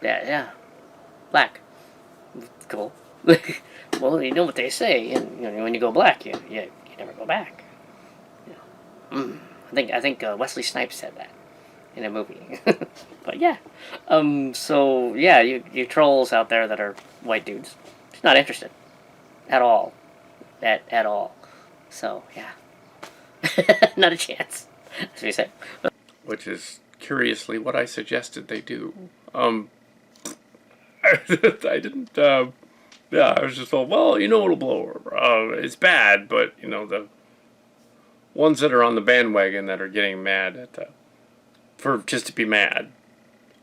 Yeah, black, cool. Well, you know what they say, and when you go black, you never go back. I think Wesley Snipes said that in a movie. But yeah, so yeah, you trolls out there that are white dudes, just not interested at all, at all. So yeah, not a chance. That's what you say. Which is curiously what I suggested they do. I didn't. Yeah, I was just told, well, it'll blow over. It's bad, but the ones that are on the bandwagon that are getting mad at for just to be mad.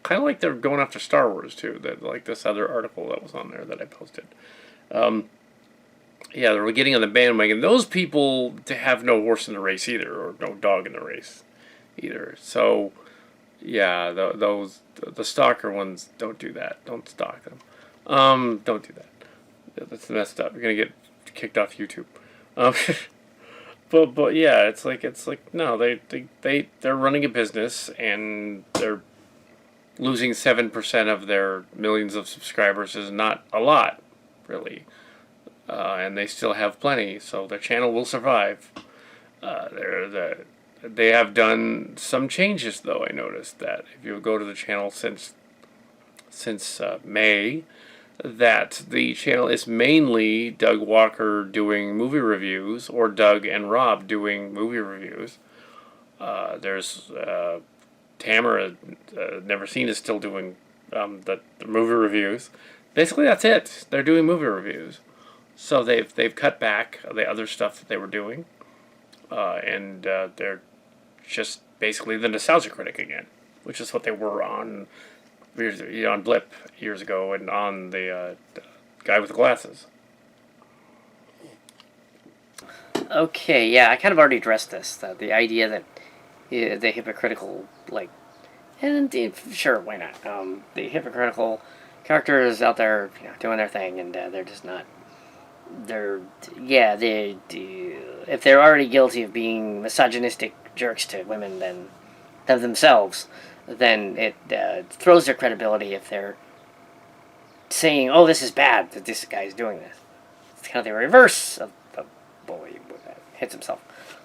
Kind of like they're going after Star Wars too. That like this other article that was on there that I posted. Yeah, they're getting on the bandwagon. Those people to have no horse in the race either, or no dog in the race either. So yeah, the stalker ones, don't do that. Don't stalk them. Don't do that. That's messed up. You're gonna get kicked off YouTube. But yeah, it's like no, they're running a business and they're losing 7% of their millions of subscribers is not a lot, really, and they still have plenty, so their channel will survive. They have done some changes, though. I noticed that if you go to the channel since May, that the channel is mainly Doug Walker doing movie reviews, or Doug and Rob doing movie reviews. There's Tamara, Never Seen, is still doing the movie reviews. Basically, that's it. They're doing movie reviews. So they've cut back the other stuff that they were doing, and they're just basically the nostalgia critic again, which is what they were on Blip years ago, and on the guy with the glasses. Okay, yeah, I kind of already addressed this. The idea that the hypocritical, and sure, why not? The hypocritical characters out there, doing their thing, and they're just not. If they're already guilty of being misogynistic jerks to women, then themselves, then it throws their credibility if they're saying, "Oh, this is bad that this guy's doing this." It's kind of the reverse of a boy hits himself,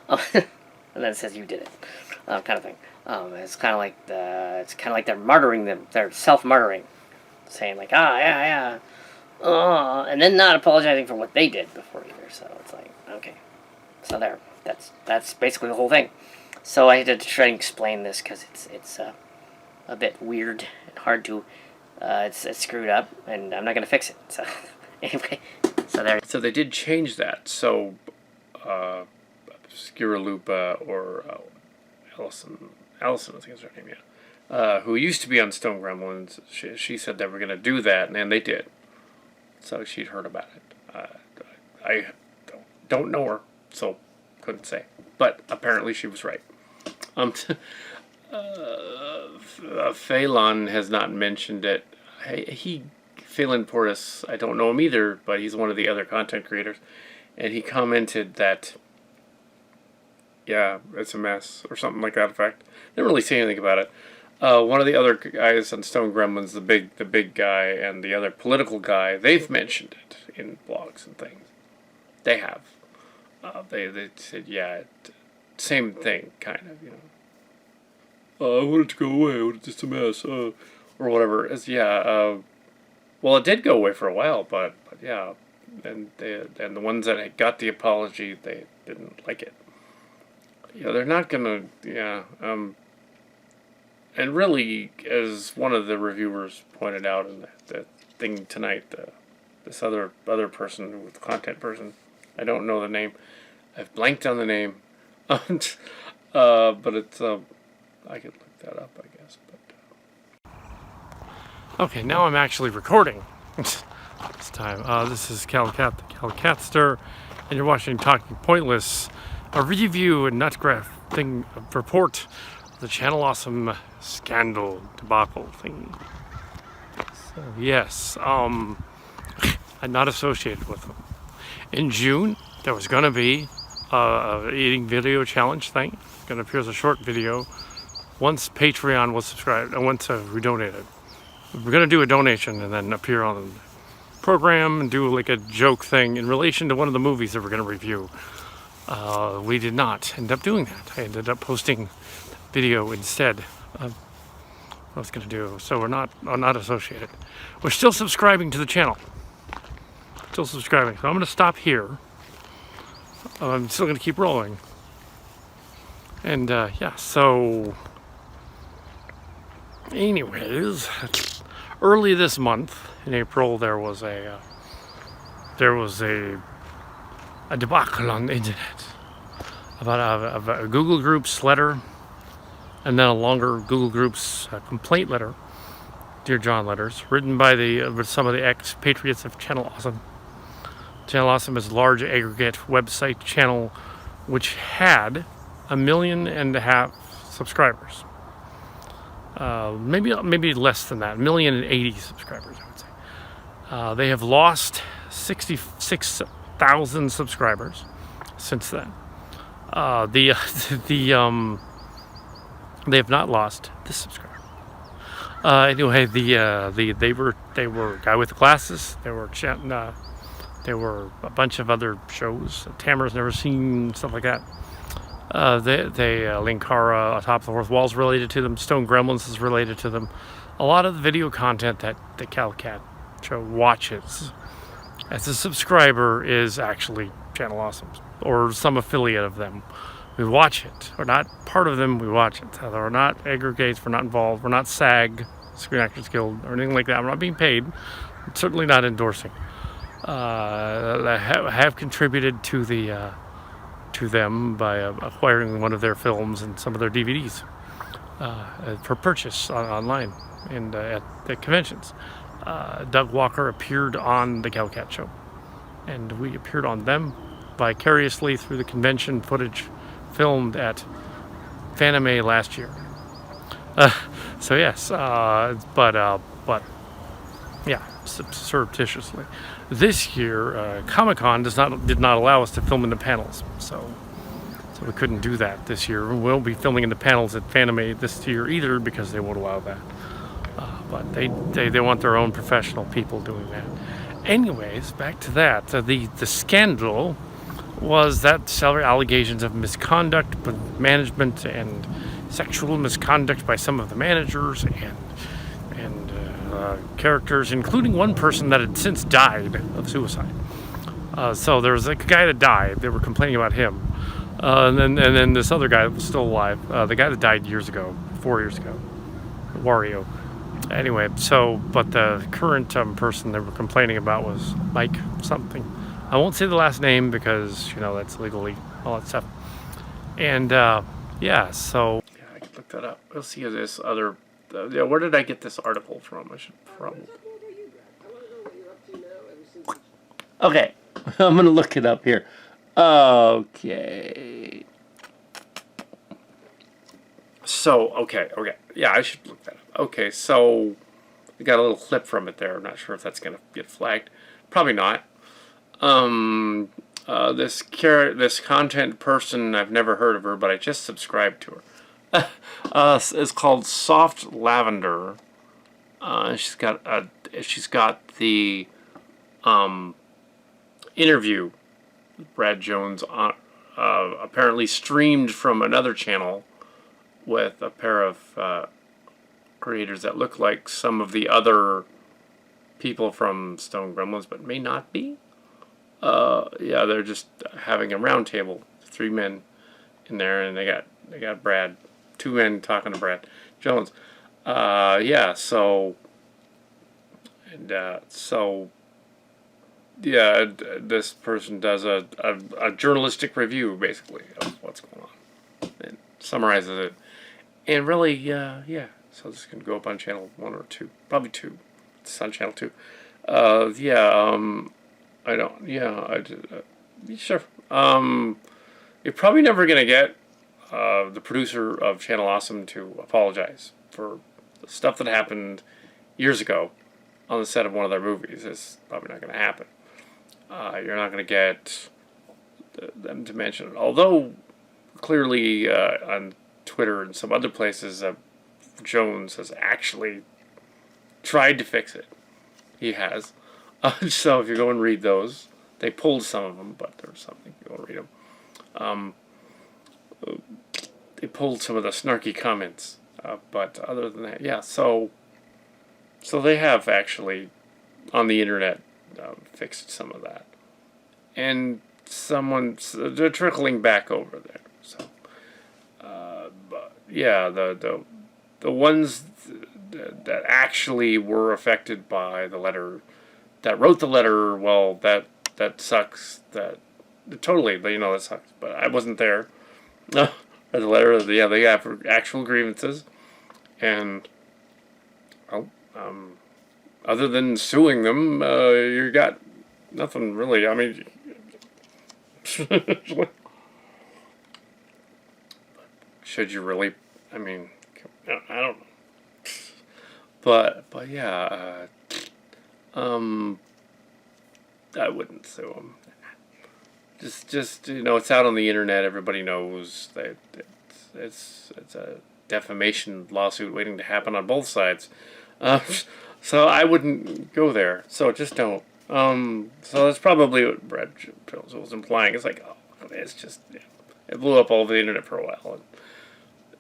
and then it says you did it, kind of thing. It's kind of like they're martyring them. They're self-martyring, saying like yeah, and then not apologizing for what they did before either. So it's like, okay, so there. That's basically the whole thing. So I had to try and explain this because it's a bit weird and hard to. It's screwed up, and I'm not gonna fix it. So anyway, so there. So they did change that. So Skirulupa or Allison, I think is her name, yeah. Who used to be on Stone Gremlins, she said they were gonna do that, and they did. So she'd heard about it. I don't know her, so couldn't say. But apparently she was right. Phelan has not mentioned it. Phelan Portis, I don't know him either, but he's one of the other content creators. And he commented that, yeah, it's a mess, or something like that, in fact. Didn't really say anything about it. One of the other guys on Stone Gremlins, the big guy, and the other political guy, they've mentioned it in blogs and things. They have. They said, yeah, same thing, kind of, you know. I want it to go away. I want it just a mess, or whatever. Well, it did go away for a while, but yeah, and the ones that got the apology, they didn't like it. Yeah, they're not gonna. Yeah, and really, as one of the reviewers pointed out in the thing tonight, this other person, the content person, I don't know the name. I've blanked on the name, but it's I could look that up, I guess. But Okay, now I'm actually recording. This time, this is Kal Kat, the Kal Katster, and you're watching Talking Pointless, a review and nutgraph thing report of the Channel Awesome scandal debacle thing. So yes, I'm not associated with them. In June, there was gonna be a eating video challenge thing. Gonna appear as a short video once Patreon was subscribed and once we donated. We're gonna do a donation and then appear on the program and do like a joke thing in relation to one of the movies that we're gonna review. We did not end up doing that. I ended up posting video instead of what I was gonna do. So we're not associated. We're still subscribing to the channel. Still subscribing. So I'm gonna stop here. I'm still gonna keep rolling. And yeah, so anyways, early this month in April there was a debacle on the internet about a Google Groups letter and then a longer Google Groups complaint letter, Dear John letters, written by some of the ex-patriots of Channel Awesome. Channel Awesome is a large aggregate website channel which had 1.5 million subscribers. Maybe less than that, 1,080,000 subscribers, I would say. They have lost 66,000 subscribers since then. They have not lost this subscriber. Anyway, they were Guy with the Glasses. They were a bunch of other shows. Tamara's Never Seen, stuff like that. Linkara, Atop the Fourth Wall is related to them. Stone Gremlins is related to them. A lot of the video content that the Kal Kat show watches as a subscriber is actually Channel Awesome or some affiliate of them. We watch it. We're not part of them, we watch it. We're not aggregates, we're not involved, we're not SAG, Screen Actors Guild, or anything like that. We're not being paid. I'm certainly not endorsing. I have contributed to them by acquiring one of their films and some of their DVDs for purchase online and at the conventions. Doug Walker appeared on the Kal Kat show, and we appeared on them vicariously through the convention footage filmed at Fanime last year. So yes, but yeah, surreptitiously. This year, Comic-Con did not allow us to film in the panels, so we couldn't do that this year. We won't be filming in the panels at Fanime this year either because they won't allow that. But they want their own professional people doing that. anyways, back to that. The scandal was that several allegations of misconduct with management and sexual misconduct by some of the managers and characters, including one person that had since died of suicide. So there was like a guy that died. They were complaining about him, and then this other guy that was still alive. The guy that died 4 years ago, Wario. Anyway, but the current person they were complaining about was Mike something. I won't say the last name because that's legally all that stuff. And so yeah, I can look that up. We'll see this other. Where did I get this article from? I should probably. Okay, I'm gonna look it up here. Okay. So okay, yeah, I should look that up. Okay, so we got a little clip from it there. I'm not sure if that's gonna get flagged. Probably not. This content person, I've never heard of her, but I just subscribed to her. It's called Soft Lavender. She's got the interview with Brad Jones on apparently streamed from another channel with a pair of creators that look like some of the other people from Stone Gremlins, but may not be. Yeah, they're just having a round table, 3 men in there, and they got Brad, 2 men talking to Brad Jones. Yeah, so yeah, this person does a journalistic review basically of what's going on and summarizes it, and really, yeah. So this can go up on channel 1 or 2, probably 2. It's on channel 2. I don't. Yeah, sure. You're probably never gonna get the producer of Channel Awesome to apologize for the stuff that happened years ago on the set of one of their movies. It's probably not gonna happen. You're not gonna get them to mention it. Although clearly on Twitter and some other places, Jones has actually tried to fix it. He has. So if you go and read those, they pulled some of them, but there's something. You go and read them. They pulled some of the snarky comments, but other than that, yeah. So they have actually on the internet fixed some of that, and they're trickling back over there. So, but yeah, the ones that actually were affected by the letter. That wrote the letter, well, that sucks. That totally, that sucks. But I wasn't there. The letter, they have actual grievances, and other than suing them, you got nothing really. I mean, should you really? I mean, I don't know. But yeah. I wouldn't sue him. Just it's out on the internet. Everybody knows that it's a defamation lawsuit waiting to happen on both sides. So I wouldn't go there. So just don't. So that's probably what Brad Jones was implying. It's like, it's just it blew up all over the internet for a while. And,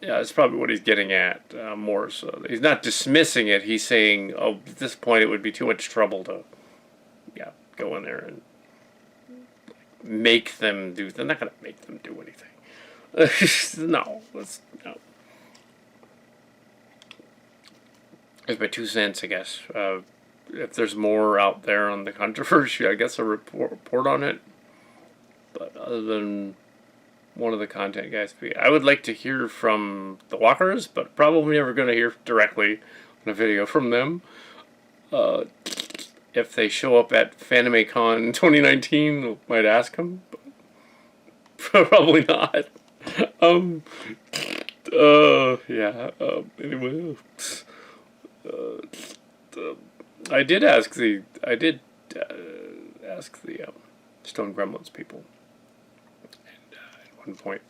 yeah, it's probably what he's getting at more. So he's not dismissing it. He's saying, at this point, it would be too much trouble to, go in there and make them do. They're not going to make them do anything. No. It's my 2 cents, I guess. If there's more out there on the controversy, I guess a report on it. But other than one of the content guys, I would like to hear from the Walkers, but probably never going to hear directly on a video from them. If they show up at FanimeCon 2019, I might ask them, but probably not. Anyway, I did ask the Stone Gremlins people, and at one point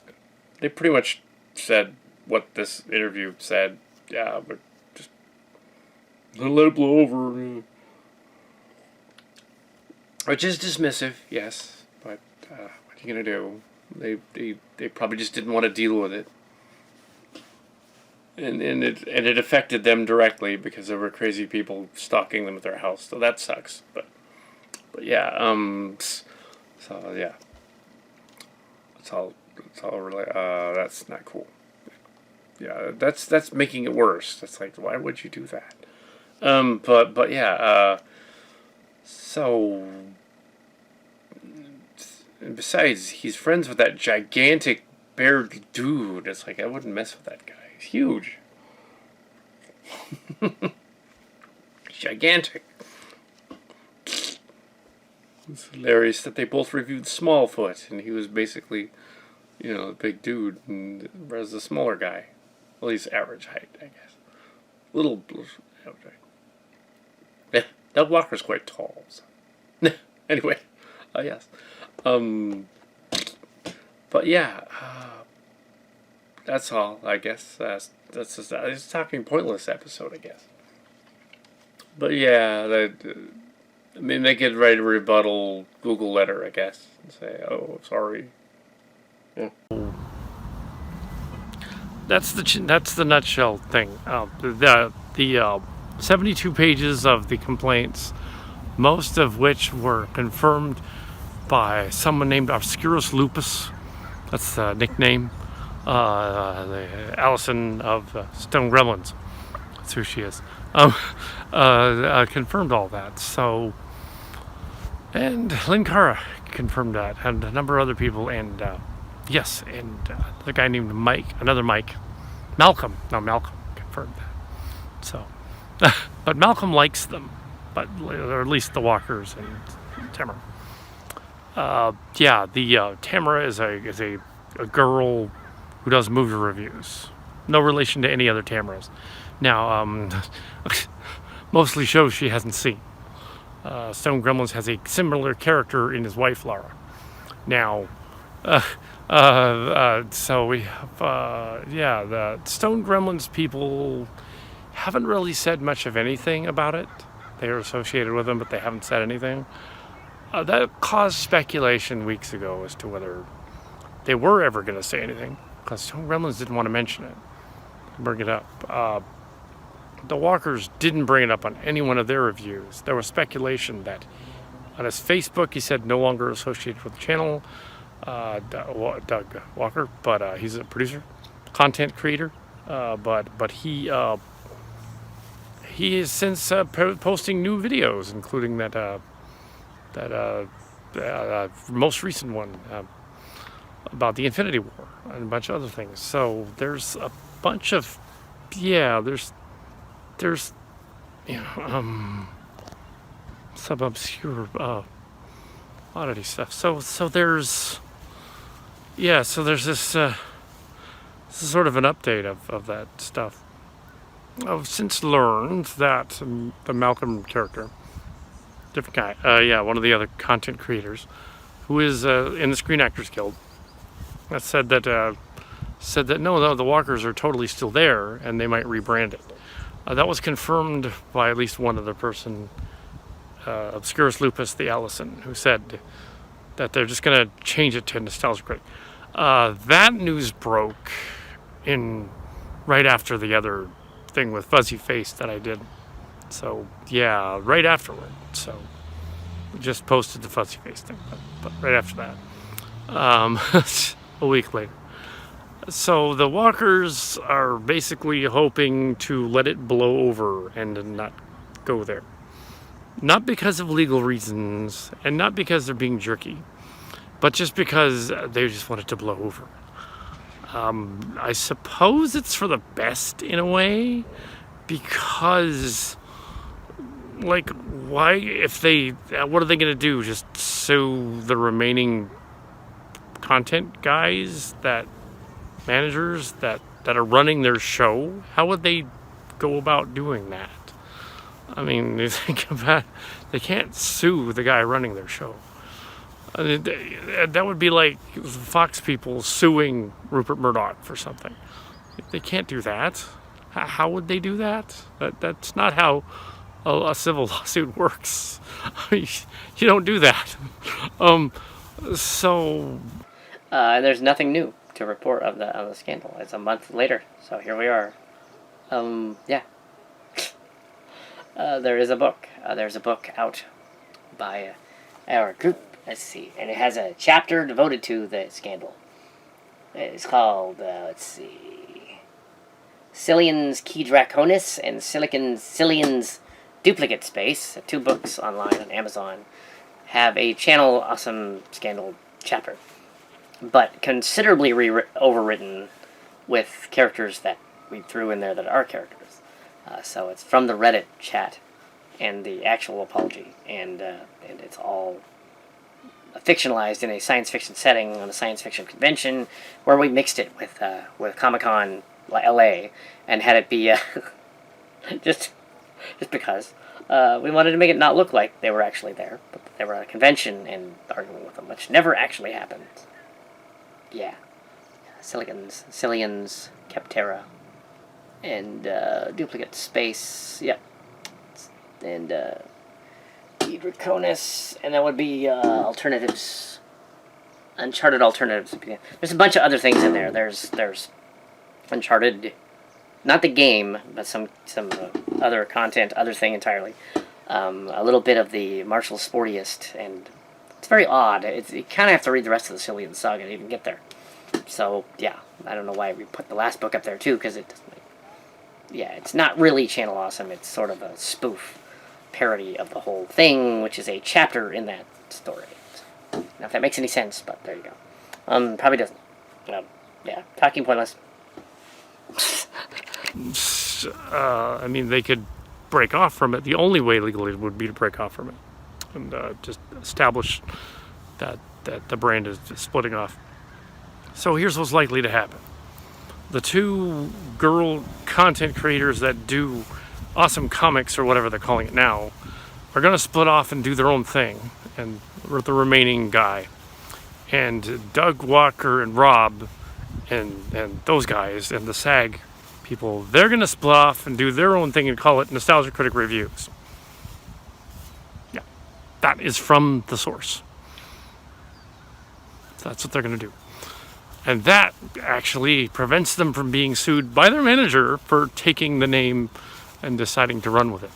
they pretty much said what this interview said. Yeah, but just let it blow over. which is dismissive, yes, but what are you gonna do? They probably just didn't want to deal with it, and it affected them directly because there were crazy people stalking them at their house. So that sucks. But yeah, so yeah, that's all really. That's not cool. Yeah, that's making it worse. That's like, why would you do that? But yeah, so. And besides, he's friends with that gigantic bear dude. It's like, I wouldn't mess with that guy. He's huge. Gigantic. It's hilarious that they both reviewed Smallfoot, and he was basically, a big dude, and whereas the smaller guy. Well, he's average height, I guess. Little average height. Yeah, that walker's quite tall. So. Anyway, yes. But yeah, that's all, I guess. That's just, it's a talking pointless episode, I guess. But yeah, they get ready to rebuttal Google letter, I guess, and say, oh, sorry. Yeah. That's the nutshell thing. The 72 pages of the complaints, most of which were confirmed by someone named Obscurus Lupus. That's the nickname. The Allison of Stone Gremlins. That's who she is. Confirmed all that. So, and Lynn Cara confirmed that, and a number of other people, and yes, and the guy named Malcolm confirmed that. So, but Malcolm likes them, or at least the walkers and Tamara. The Tamara is a girl who does movie reviews. No relation to any other Tamaras. Now, mostly shows she hasn't seen. Stone Gremlins has a similar character in his wife, Laura. Now, so we have, the Stone Gremlins people haven't really said much of anything about it. They are associated with them, but they haven't said anything. That caused speculation weeks ago as to whether they were ever going to say anything, because Stone Gremlins didn't want to mention it, bring it up. The Walkers didn't bring it up on any one of their reviews. There was speculation that on his Facebook he said no longer associated with the channel, Doug Walker, but he's a producer, content creator, but he is since posting new videos, including that most recent one about the Infinity War and a bunch of other things. So there's a bunch of there's some obscure oddity stuff. So there's this is sort of an update of that stuff. I've since learned that the Malcolm character, different guy, one of the other content creators, who is in the Screen Actors Guild, said that no, the Walkers are totally still there, and they might rebrand it. That was confirmed by at least one other person, Obscurus Lupus, the Allison, who said that they're just going to change it to Nostalgia Critic. That news broke right after the other thing with Fuzzy Face that I did. So, yeah, right afterward. So, just posted the Fuzzy Face thing, but right after that. A week later. So, the Walkers are basically hoping to let it blow over and not go there. Not because of legal reasons, and not because they're being jerky, but just because they just want it to blow over. I suppose it's for the best in a way, because, like, why, what are they going to do? Just sue the remaining content guys, managers that are running their show? How would they go about doing that? I mean, you think about, they can't sue the guy running their show. I mean, that would be like Fox people suing Rupert Murdoch for something. They can't do that. How would they do that? That's not how a civil lawsuit works. You don't do that. So And there's nothing new to report of the scandal. It's a month later, so here we are. Yeah. There is a book. There's a book out by our group. Let's see, and it has a chapter devoted to the scandal. It's called, let's see, Cillian's Key Draconis and Cillian's Duplicate Space. 2 books online on Amazon have a Channel Awesome Scandal chapter, but considerably overwritten with characters that we threw in there that are characters. So it's from the Reddit chat and the actual apology, and it's all fictionalized in a science fiction setting on a science fiction convention where we mixed it with Comic-Con LA and had it be just because we wanted to make it not look like they were actually there, but they were at a convention and arguing with them, which never actually happened. Yeah. Cillian's Captera and Duplicate Space, yep. And Draconis, and that would be alternatives, Uncharted alternatives. There's a bunch of other things in there. There's Uncharted, not the game, but some other content, other thing entirely. A little bit of the Marshall Sportiest, and it's very odd. You kind of have to read the rest of the Cillian saga to even get there. So yeah, I don't know why we put the last book up there too, because it doesn't. Yeah, it's not really Channel Awesome. It's sort of a spoof parody of the whole thing, which is a chapter in that story. Now, if that makes any sense, but there you go. Probably doesn't. Yeah, talking pointless. I mean, they could break off from it. The only way legally would be to break off from it and just establish that the brand is splitting off. So here's what's likely to happen. The 2 girl content creators that do Awesome Comics, or whatever they're calling it now, are going to split off and do their own thing, and the remaining guy. And Doug Walker and Rob and those guys and the SAG people, they're going to split off and do their own thing and call it Nostalgia Critic Reviews. Yeah, that is from the source. That's what they're going to do. And that actually prevents them from being sued by their manager for taking the name and deciding to run with it.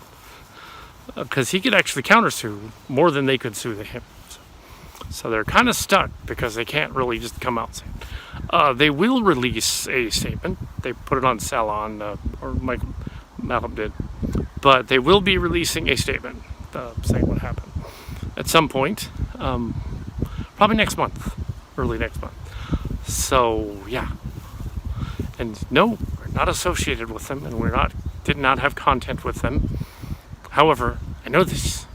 Because he could actually countersue more than they could sue him. So they're kind of stuck because they can't really just come out and say it. They will release a statement. They put it on Salon, or Michael Malcolm did. But they will be releasing a statement saying what happened at some point. Probably next month. Early next month. So, yeah. And no, we're not associated with them, and did not have content with them. However, I know this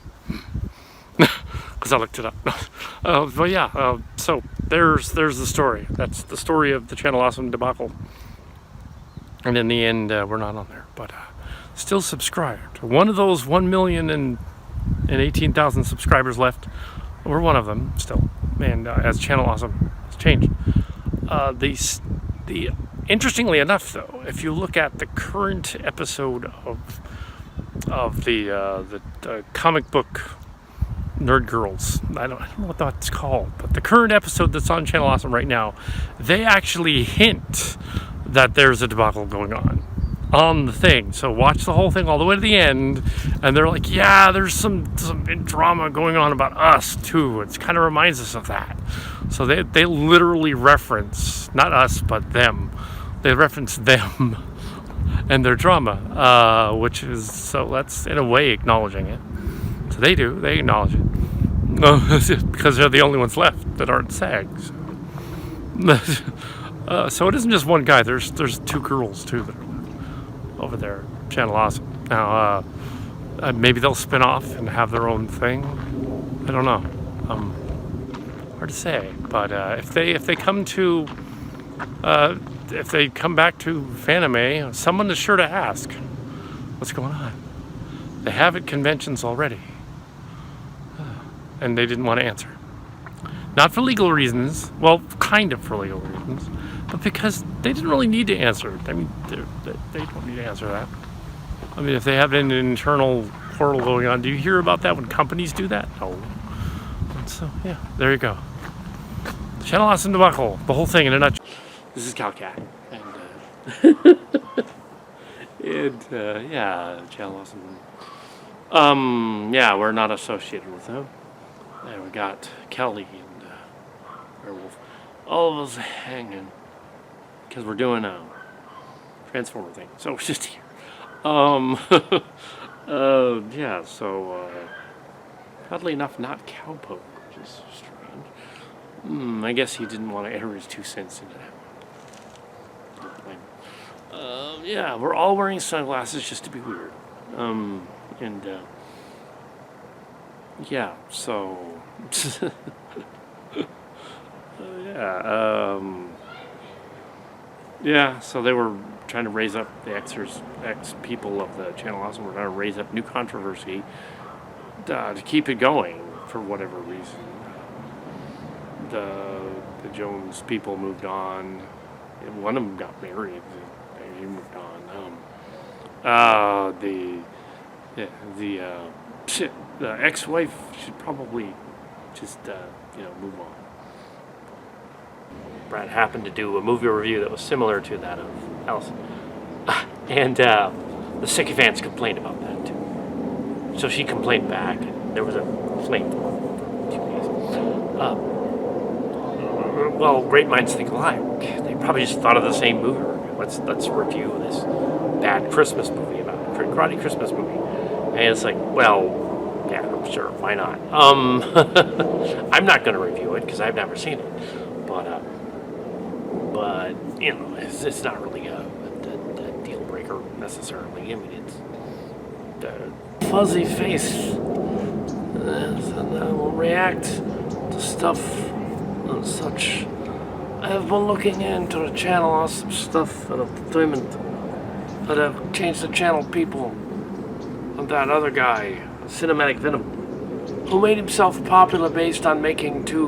because I looked it up. But yeah, so there's the story. That's the story of the Channel Awesome debacle. And in the end, we're not on there, but still subscribed. One of those 1,018,000 subscribers left. We're one of them still, and as Channel Awesome has changed. The interestingly enough, though, if you look at the current episode of the comic book Nerd Girls, I don't know what that's called, but the current episode that's on Channel Awesome right now, they actually hint that there's a debacle going on the thing. So watch the whole thing all the way to the end, and they're like, yeah, there's some drama going on about us too. It kind of reminds us of that. So they literally reference, not us, but them. They reference them and their drama, which is, so that's in a way acknowledging it. So they acknowledge it. Because they're the only ones left that aren't SAGs. So it isn't just one guy, there's 2 girls too that are over there, Channel Awesome. Now, maybe they'll spin off and have their own thing. I don't know. Hard to say, but if they come back to Fanime, someone is sure to ask what's going on. They have at conventions already, and they didn't want to answer. Not for legal reasons, well, kind of for legal reasons, but because they didn't really need to answer it. I mean, they don't need to answer that. I mean, if they have an internal portal going on. Do you hear about that when companies do that? No. And so, yeah, there you go. Channel Awesome Debacle. The whole thing in a nutshell. This is Kal Kat. And, yeah, Channel Awesome. Yeah, we're not associated with them. And we got Kelly and Werewolf. All of us hanging. Because we're doing a Transformer thing. So it's just here. Yeah, so, oddly enough, not Cowpoke, which is strange. I guess he didn't want to enter his 2 cents into that. Yeah, we're all wearing sunglasses just to be weird. Yeah, so, yeah, so they were trying to raise up the ex people of the Channel Awesome. We're trying to raise up new controversy to keep it going for whatever reason. The Jones people moved on. One of them got married. He moved on. The ex-wife should probably just move on. Brad happened to do a movie review that was similar to that of Alice. And the sycophants complained about that too. So she complained back. There was a flame. Well, great minds think alike. They probably just thought of the same movie review. Let's review this bad Christmas movie about karate Christmas movie. And it's like, well, yeah, sure, why not? I'm not going to review it because I've never seen it. But it's not really a deal breaker necessarily. I mean, it's the fuzzy face, and I will react to stuff and such. I have been looking into the Channel Awesome stuff and entertainment, but I've changed the channel people. And that other guy, Cinematic Venom, who made himself popular based on making 2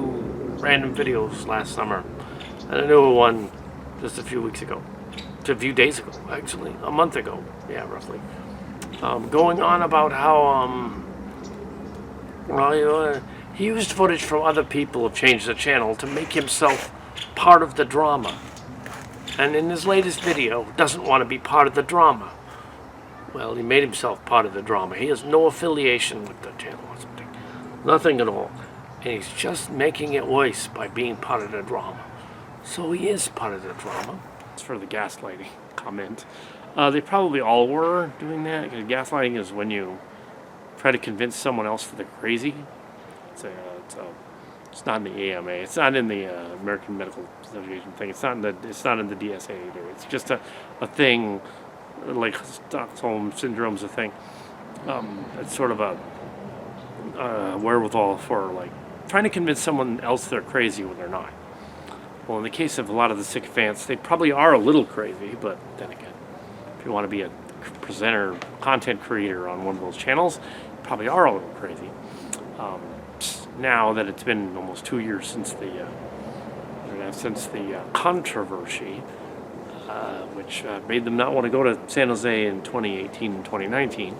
random videos last summer, and a newer one just a few weeks ago. A few days ago, actually. A month ago. Yeah, roughly. Going on about how, he used footage from other people who've changed the channel to make himself part of the drama. And in his latest video, doesn't want to be part of the drama. Well, he made himself part of the drama. He has no affiliation with the channel or something. Nothing at all. And he's just making it worse by being part of the drama. So he is part of the drama. It's for the gaslighting comment. They probably all were doing that. Gaslighting is when you try to convince someone else that they're crazy. It's not in the AMA. It's not in the American Medical Association thing. It's not in the DSA either. It's just a thing, like Stockholm Syndrome's a thing. It's sort of a wherewithal for like trying to convince someone else they're crazy when they're not. Well, in the case of a lot of the sycophants, they probably are a little crazy, but then again, if you want to be a presenter, content creator on one of those channels, you probably are a little crazy. Now that it's been almost 2 years since the controversy, which made them not want to go to San Jose in 2018 and 2019.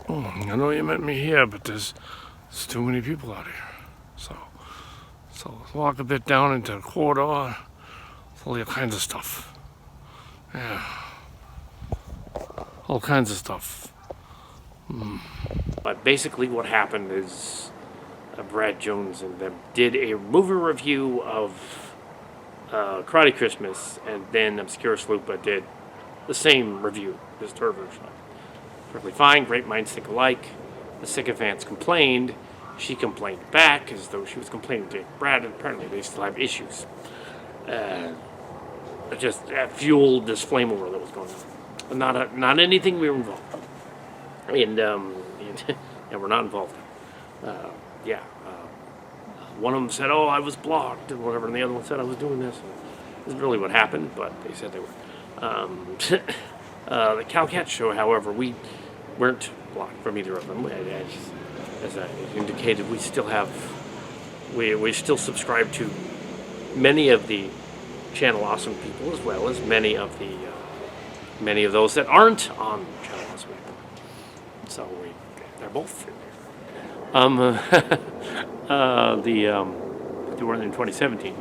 I know you met me here, but there's too many people out here. So walk a bit down into the corridor. All kinds of stuff. Yeah. All kinds of stuff. But basically what happened is Brad Jones and them did a movie review of Karate Christmas, and then Obscura Sloopa did the same review, just her version. Perfectly fine, great minds think alike. The sycophants complained. She complained back as though she was complaining to Brad, and apparently they still have issues. Just fueled this flame war that was going on. Not anything we were involved in. And we're not involved in. One of them said, "Oh, I was blocked," and whatever, and the other one said, "I was doing this." This is really what happened, but they said they were. The Kal Kat show, however, we weren't blocked from either of them. As I indicated, we still have, we still subscribe to many of the Channel Awesome people, as well as many of those that aren't on Channel Awesome people. So we They're both in there. They were in 2017.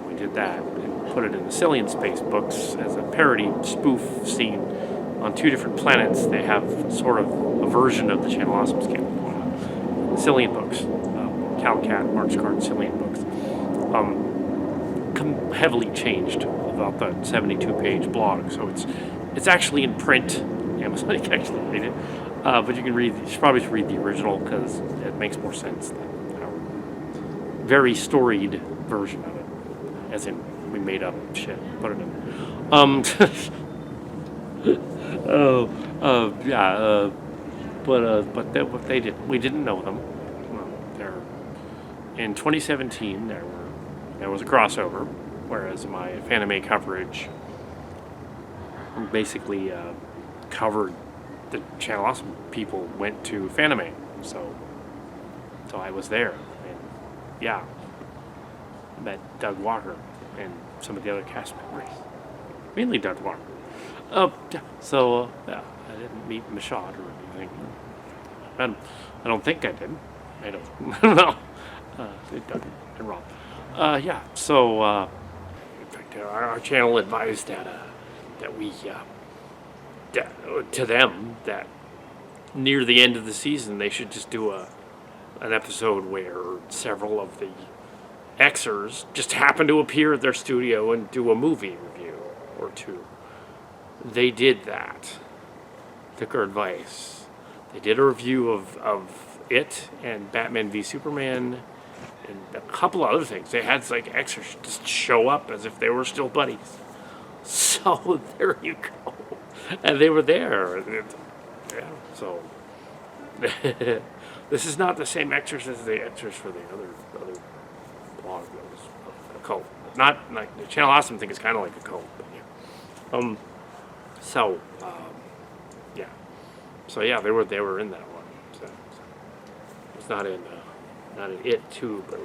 We did that and put it in the Cillian Space books as a parody spoof scene on 2 different planets. They have sort of a version of the Channel Awesome scale. The Cillian books, Kal Kat, Mark's Card Cillian books, heavily changed about the 72-page blog. So it's actually in print. Amazon, you can actually read it, but you should probably read the original because it makes more sense than our very storied version of it. As in, we made up shit, put it in. What they did, we didn't know them. In 2017, there was a crossover, whereas my Fanime coverage basically covered the Channel Awesome people went to Fanime, so I was there, and yeah, I met Doug Walker and some of the other cast members, mainly Doug Walker. I didn't meet Michaud or anything. I don't think I did. I don't know. Doug and Rob. In fact, our channel advised that we to them that near the end of the season they should just do an episode where several of the Xers just happen to appear at their studio and do a movie review or 2. They did that. Took our advice. They did a review of it and Batman v Superman and a couple of other things. They had Xers just show up as if they were still buddies. So there you go. And they were there. Yeah, so this is not the same Xers as the Xers for the other blog that was a cult. Not like the Channel Awesome thing is kind of like a cult, but yeah. They were in that one. So it's not in it too, but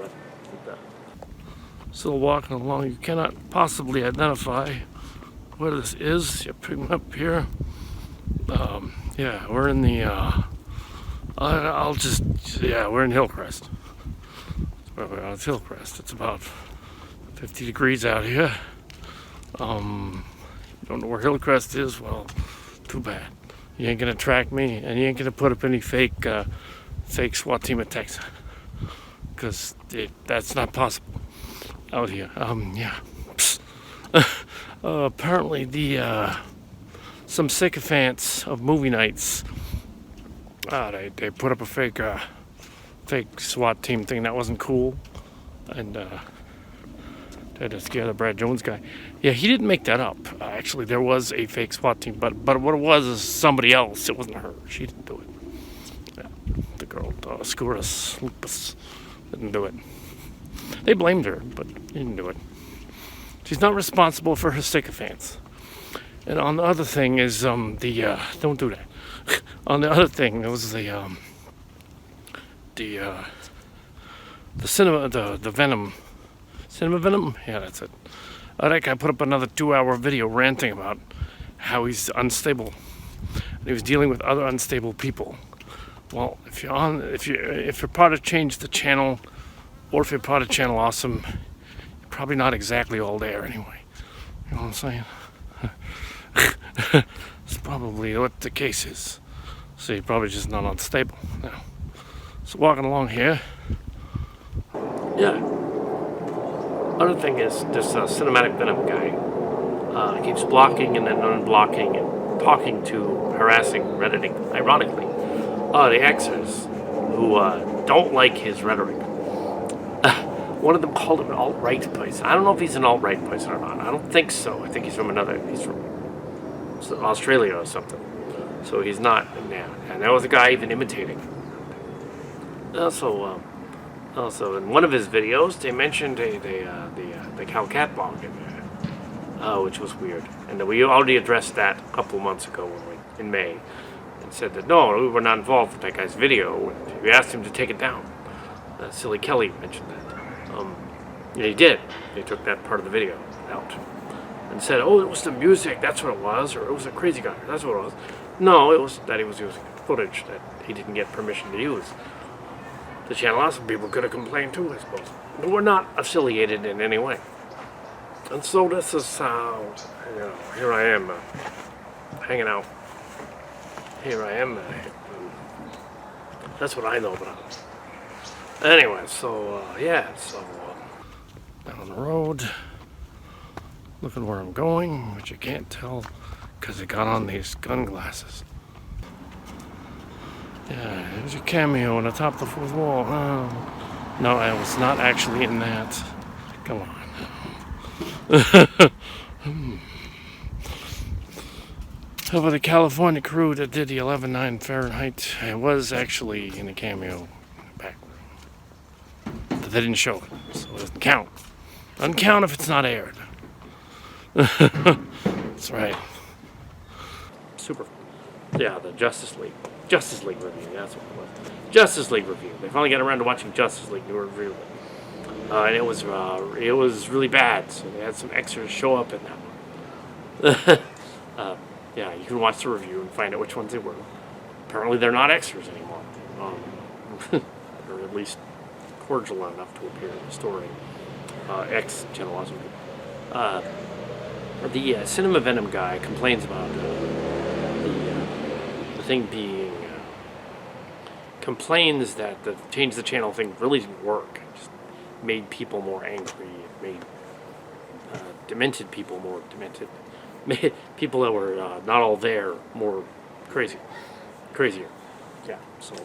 still walking along. You cannot possibly identify where this is. You pick me up here. We're in the. We're in Hillcrest. It's Hillcrest. It's about 50 degrees out here. Don't know where Hillcrest is? Well, too bad. You ain't gonna track me, and you ain't gonna put up any fake SWAT team attacks, because that's not possible out here. Apparently, some sycophants of movie nights, they put up a fake SWAT team thing that wasn't cool, and they had to scare the Brad Jones guy. Yeah, he didn't make that up. Actually, there was a fake SWAT team, but what it was is somebody else. It wasn't her. She didn't do it. Yeah, the girl, Scurus Lupus, didn't do it. They blamed her, but she didn't do it. She's not responsible for her sycophants. And on the other thing is don't do that. On the other thing, there was the Venom. Cinema Venom? Yeah, that's it. That guy put up another 2-hour video ranting about how he's unstable. And he was dealing with other unstable people. Well, if you're part of Change the Channel, or if you're part of Channel Awesome, you're probably not exactly all there anyway. You know what I'm saying? It's probably what the case is. So you're probably just not unstable. Now, so walking along here. Yeah. Other thing is this Cinematic Venom guy keeps blocking and then unblocking and talking to, harassing, redditing, ironically, the Xers who don't like his rhetoric. One of them called him an alt-right person. I don't know if he's an alt-right person or not. I don't think so. I think he's from Australia or something. So he's not. And that was a guy even imitating. Also, in one of his videos, they mentioned the Kal Kat blog in there, which was weird. And we already addressed that a couple of months ago in May, and said that no, we were not involved with that guy's video. And we asked him to take it down. Silly Kelly mentioned that. He did. They took that part of the video out and said, "Oh, it was the music. That's what it was," or "It was a crazy guy. That's what it was." No, it was that he was using footage that he didn't get permission to use. The Channel Awesome people could have complained too, I suppose. But we're not affiliated in any way. And so this is how, here I am, hanging out. Here I am. That's what I know about it. Anyway, so, down the road, looking where I'm going, which you can't tell because I got on these gun glasses. Yeah, there's a cameo on the top of the fourth wall. Oh, no, I was not actually in that. Come on. How about the California crew that did the 11.9 Fahrenheit? I was actually in a cameo in the back room. But they didn't show it, so it doesn't count. Doesn't count if it's not aired. That's right. Super. Yeah, the Justice League review, that's what it was. Justice League review. They finally got around to watching Justice League new review. And it was really bad, so they had some extras show up in that one. Yeah, you can watch the review and find out which ones they were. Apparently they're not extras anymore. Or at least cordial enough to appear in the story. Channel Awesome. The Cinema Venom guy complains about the thing being... complains that the change the channel thing really didn't work. It just made people more angry. It made demented people more demented. Made people that were not all there more crazier. Yeah, so...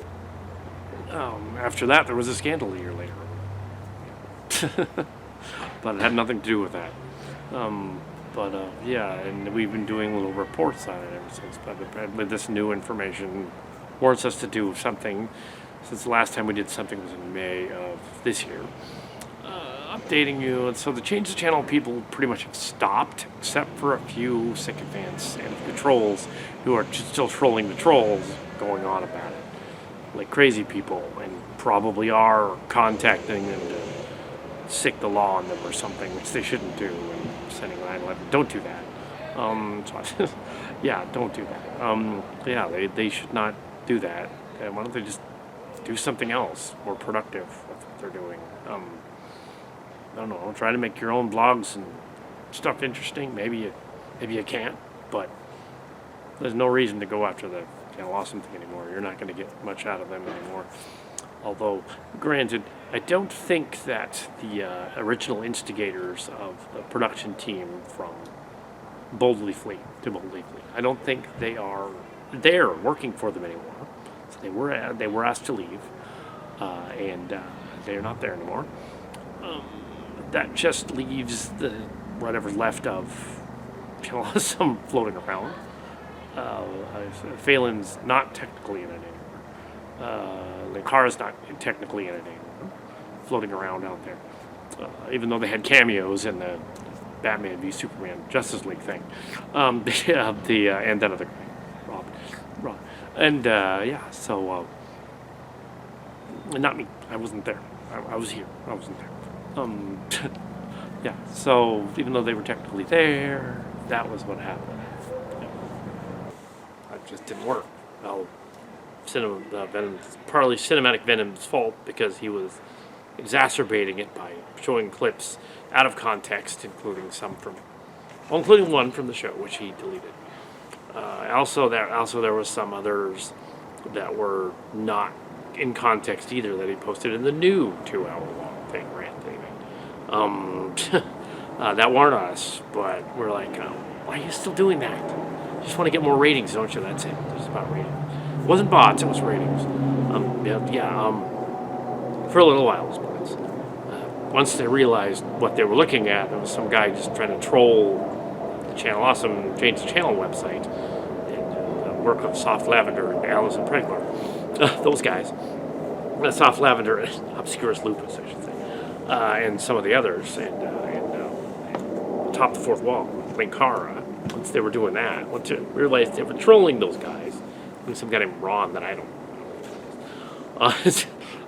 after that, there was a scandal a year later. But it had nothing to do with that. Yeah, and we've been doing little reports on it ever since. But with this new information, warrants us to do something, since the last time we did something was in May of this year. Updating you, and so the change the channel people pretty much have stopped, except for a few sycophants and the trolls who are still trolling the trolls, going on about it. Like crazy people, and probably are contacting them to sick the law on them or something, which they shouldn't do, and sending 9/11. Don't do that. Yeah, don't do that. Yeah, they should not do that. And why don't they just do something else more productive with what they're doing? I don't know. Try to make your own blogs and stuff interesting. Maybe you can't, but there's no reason to go after the Awesome thing anymore. You're not going to get much out of them anymore. Although, granted, I don't think that the original instigators of the production team from Boldly Fleet, I don't think they are there working for them anymore. So they were asked to leave, and they're not there anymore. That just leaves the whatever's left of Awesome floating around. Phelan's not technically in it anymore. Linkara's not technically in it anymore. Floating around out there. Even though they had cameos in the Batman v Superman Justice League thing. And that other guy, Rob. And yeah, so not me. I wasn't there. I was here. I wasn't there. Yeah, so even though they were technically there, that was what happened. Yeah. It just didn't work. Well, partly Cinematic Venom's fault, because he was exacerbating it by showing clips out of context, including one from the show, which he deleted. Also, there was some others that were not in context either that he posted in the new 2-hour-long thing, rant thing. That weren't us, but we're like, why are you still doing that? You just want to get more ratings, don't you? That's it. It's about ratings. It wasn't bots, it was ratings. For a little while it was bots. Once they realized what they were looking at, there was some guy just trying to troll the Channel Awesome, change the channel website, and work with Soft Lavender and Allison Pregler. Those guys. Soft Lavender and Obscurus Lupus, I should say. And some of the others, and Top the Fourth Wall, Linkara. Once they were doing that, once they realized they were trolling those guys, and some guy named Ron that I don't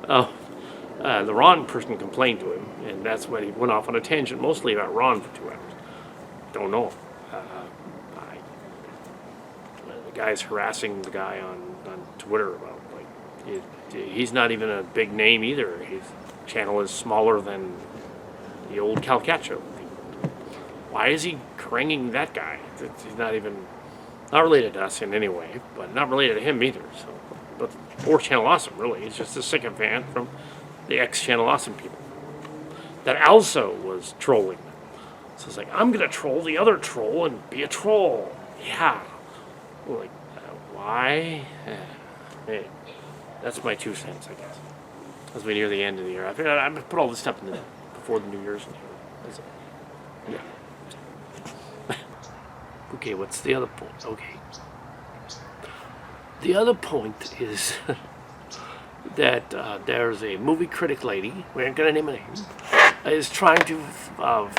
know. The Ron person complained to him, and that's when he went off on a tangent, mostly about Ron for 2 hours. Don't know. The guy's harassing the guy on on Twitter about he's not even a big name either. His channel is smaller than the old Kal Kat show. Why is he cringing that guy? He's not related to us in any way, but not related to him either. So, but or Channel Awesome really. He's just a sycophant from the ex-Channel Awesome people that also was trolling them. So it's like, I'm gonna troll the other troll and be a troll. Yeah. Like, why? Hey, that's my 2 cents, I guess. As we near the end of the year, I figured I'm gonna put all this stuff in before the New Year's. Yeah. Okay, what's the other point? Okay. The other point is that there's a movie critic lady, we aren't going to name her name, is trying to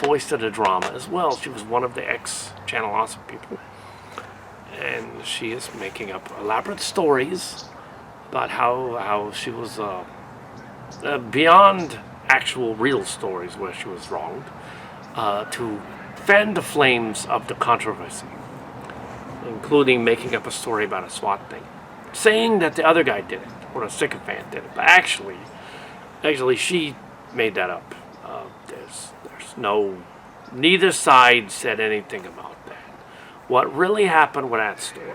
voice the drama as well. She was one of the ex-Channel Awesome people. And she is making up elaborate stories about how she was beyond actual real stories where she was wronged, to fan the flames of the controversy, including making up a story about a SWAT thing, saying that the other guy did it, or a sycophant did it, but actually she made that up. There's neither side said anything about that. What really happened with that story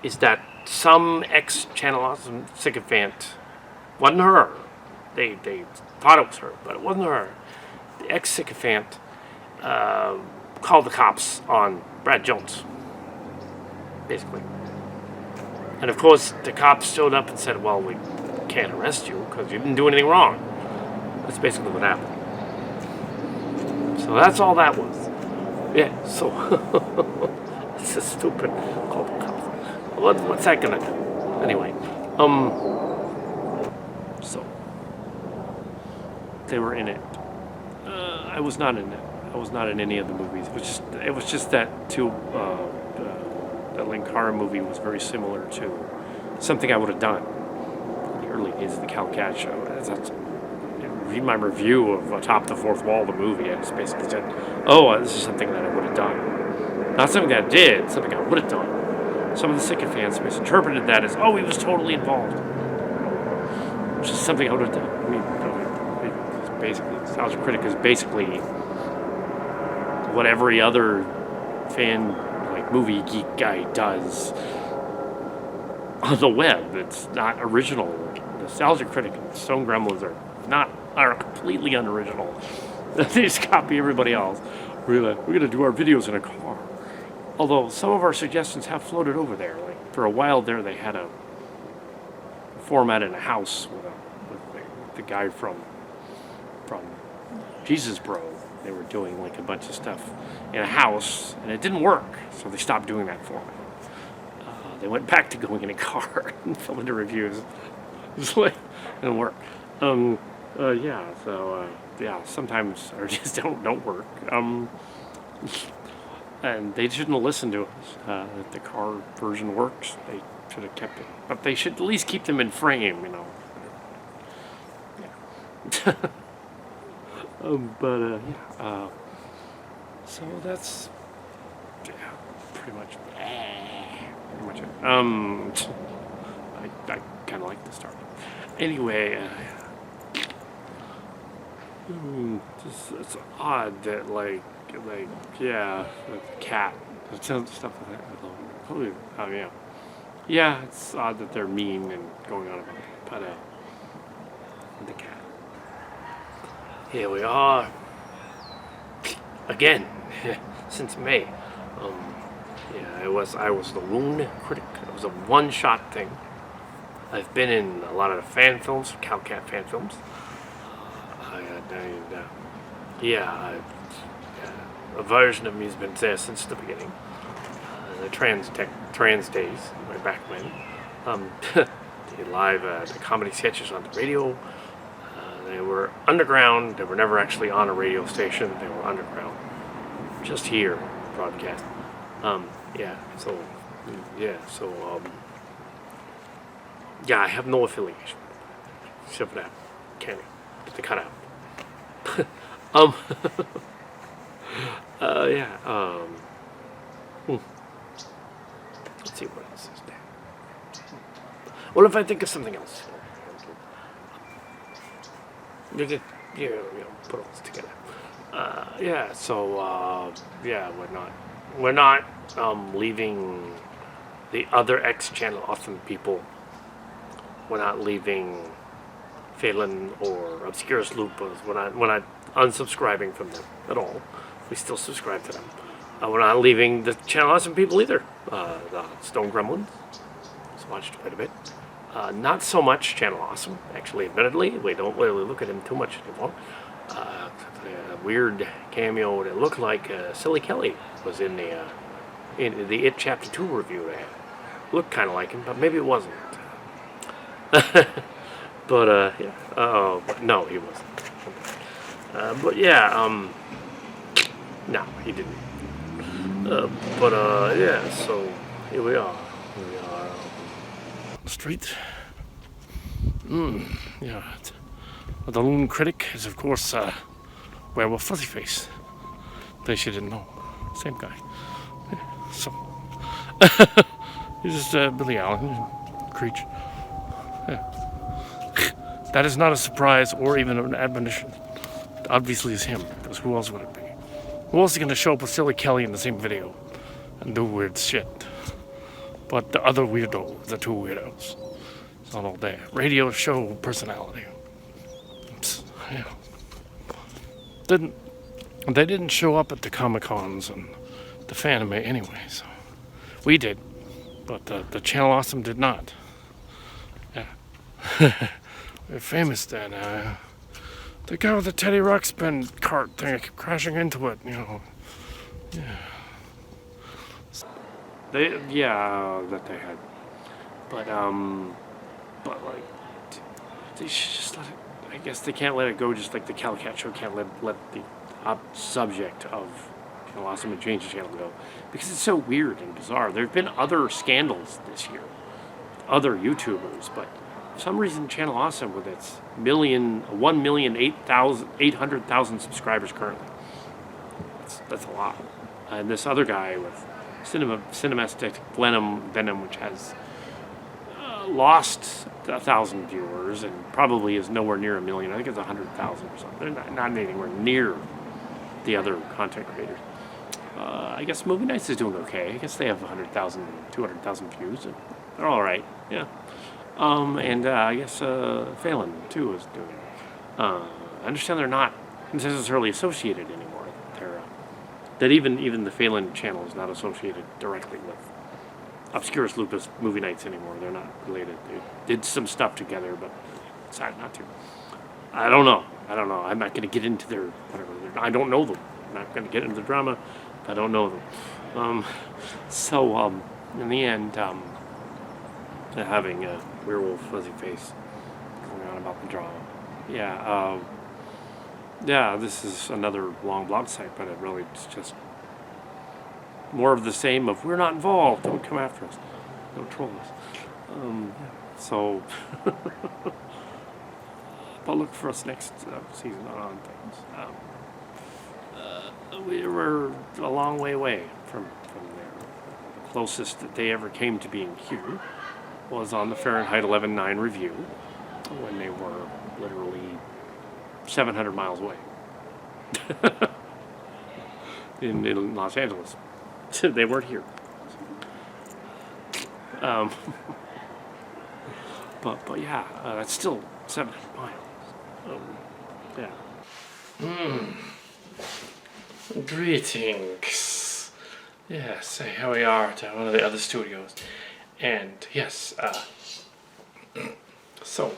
is that some ex-Channel Awesome sycophant, wasn't her, they thought it was her, but it wasn't her. The ex-sycophant called the cops on Brad Jones, basically. And of course, the cops showed up and said, well, we can't arrest you because you didn't do anything wrong. That's basically what happened. So that's all that was. Yeah, so it's just stupid. Call the cops. What's that gonna do? Anyway, so they were in it. I was not in it. I was not in any of the movies. It was just that the Linkara movie was very similar to something I would have done in the early days of the Kal Kat show. Read my review of Atop the Fourth Wall, the movie. I just basically said, "Oh, this is something that I would have done, not something that I did. Something I would have done." Some of the sycophants misinterpreted that as, "Oh, he was totally involved," which is something I would have done. I mean, it's basically, Nostalgia Critic is basically what every other fan, like movie geek guy, does on the web. It's not original. Nostalgia Critic and Stone Gremlins are completely unoriginal. They just copy everybody else. We're gonna do our videos in a car. Although some of our suggestions have floated over there. Like for a while there, they had a format in a house with the guy from Jesus Bro. They were doing like a bunch of stuff in a house, and it didn't work, so they stopped doing that format. They went back to going in a car and filming the reviews. It's like, it didn't work. Sometimes or just don't work. And they shouldn't have listened to us. If the car version works, they should have kept it. But they should at least keep them in frame, you know. Yeah. So that's pretty much it. I kind of like the start. Anyway, it's odd that the cat, stuff like that. Probably, yeah, it's odd that they're mean and going on about it. But the cat. Here we are again since May. I was the Wound Critic. It was a one-shot thing. I've been in a lot of the fan films, Kal Kat fan films. A version of me has been there since the beginning. The trans days, way back when. The live the comedy sketches on the radio. They were underground. They were never actually on a radio station. They were underground, just here, broadcast. I have no affiliation, except for that. Candy, get the cutout. Let's see what else is there. Well, if I think of something else, put all this together. Yeah. So yeah, we're not leaving the other X channel awesome people. We're not leaving Phelan or Obscurus Lupus. We're not unsubscribing from them at all. We still subscribe to them. We're not leaving the channel awesome people either. The Stone Gremlins. It's watched quite a bit. Not so much Channel Awesome, actually, admittedly. We don't really look at him too much anymore. A weird cameo that looked like Silly Kelly was in the It Chapter 2 review they had. Looked kind of like him, but maybe it wasn't. But, yeah. But no, he wasn't. But, yeah, no, he didn't. But, yeah, so here we are. Here we are. Street. Yeah. The Loon Critic is, of course, Werewolf Fuzzy Face. In case you didn't know. Same guy. Yeah, so. This is Billy Allen, Creech. Yeah. That is not a surprise or even an admonition. It obviously is him, because who else would it be? Who else is going to show up with Silly Kelly in the same video and do weird shit? But the other weirdo, the two weirdos. It's not all there. Radio show personality. Oops. Yeah. They didn't show up at the Comic-Cons and the Fanime anyway, so we did. But the Channel Awesome did not. Yeah. We're famous then. The guy with the Teddy Ruxpin cart thing, I kept crashing into it, you know. Yeah. That they had. But like, they should just let it, I guess they can't let it go just like the Kal Kat show can't let the subject of Channel Awesome and Change the Channel go. Because it's so weird and bizarre. There have been other scandals this year. Other YouTubers, but for some reason Channel Awesome with its 1,008,000 subscribers currently. That's a lot. And this other guy with Cinematic Venom, which has lost 1,000 viewers and probably is nowhere near 1 million. I think it's 100,000 or something. They're not anywhere near the other content creators. I guess Movie Nights is doing okay. I guess they have 100,000, 200,000 views. And they're all right. Yeah. And I guess Phelan too is doing. I understand they're not necessarily associated anymore. That even the Phelan channel is not associated directly with Obscurus Lupus Movie Nights anymore. They're not related. They did some stuff together, but decided not to. I don't know. I'm not going to get into their whatever. I don't know them. I'm not going to get into the drama. I don't know them. In the end, having a werewolf fuzzy face going on about the drama. Yeah. Yeah, this is another long blog site, but it really is just more of the same of we're not involved, don't come after us, don't troll us. So, but look for us next season on things. We were a long way away from there. The closest that they ever came to being here was on the Fahrenheit 11.9 review, when they were literally 700 miles away in Los Angeles. They weren't here. But yeah, that's still 700 miles. Yeah. Greetings. Yes, here we are at one of the other studios. And yes, so,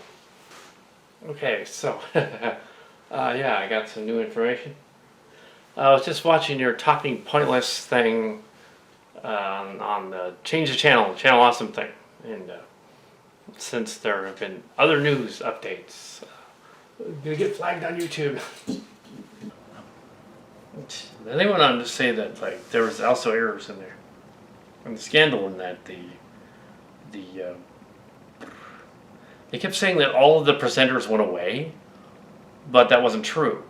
okay, so, yeah, I got some new information. I was just watching your Talking Pointless thing on the Change the Channel Awesome thing. And since there have been other news updates, gonna get flagged on YouTube. Then they went on to say that like there was also errors in there. And the scandal in that they kept saying that all of the presenters went away, but that wasn't true.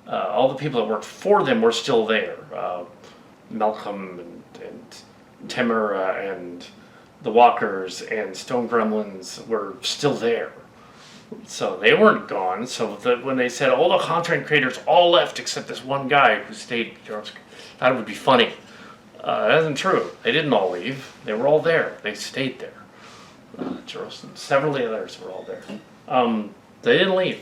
All the people that worked for them were still there. Malcolm and Tamara and the Walkers and Stone Gremlins were still there. So they weren't gone. So when they said all the content creators all left except this one guy who stayed, thought it would be funny. That isn't true. They didn't all leave. They were all there. They stayed there. Several of the others were all there. They didn't leave.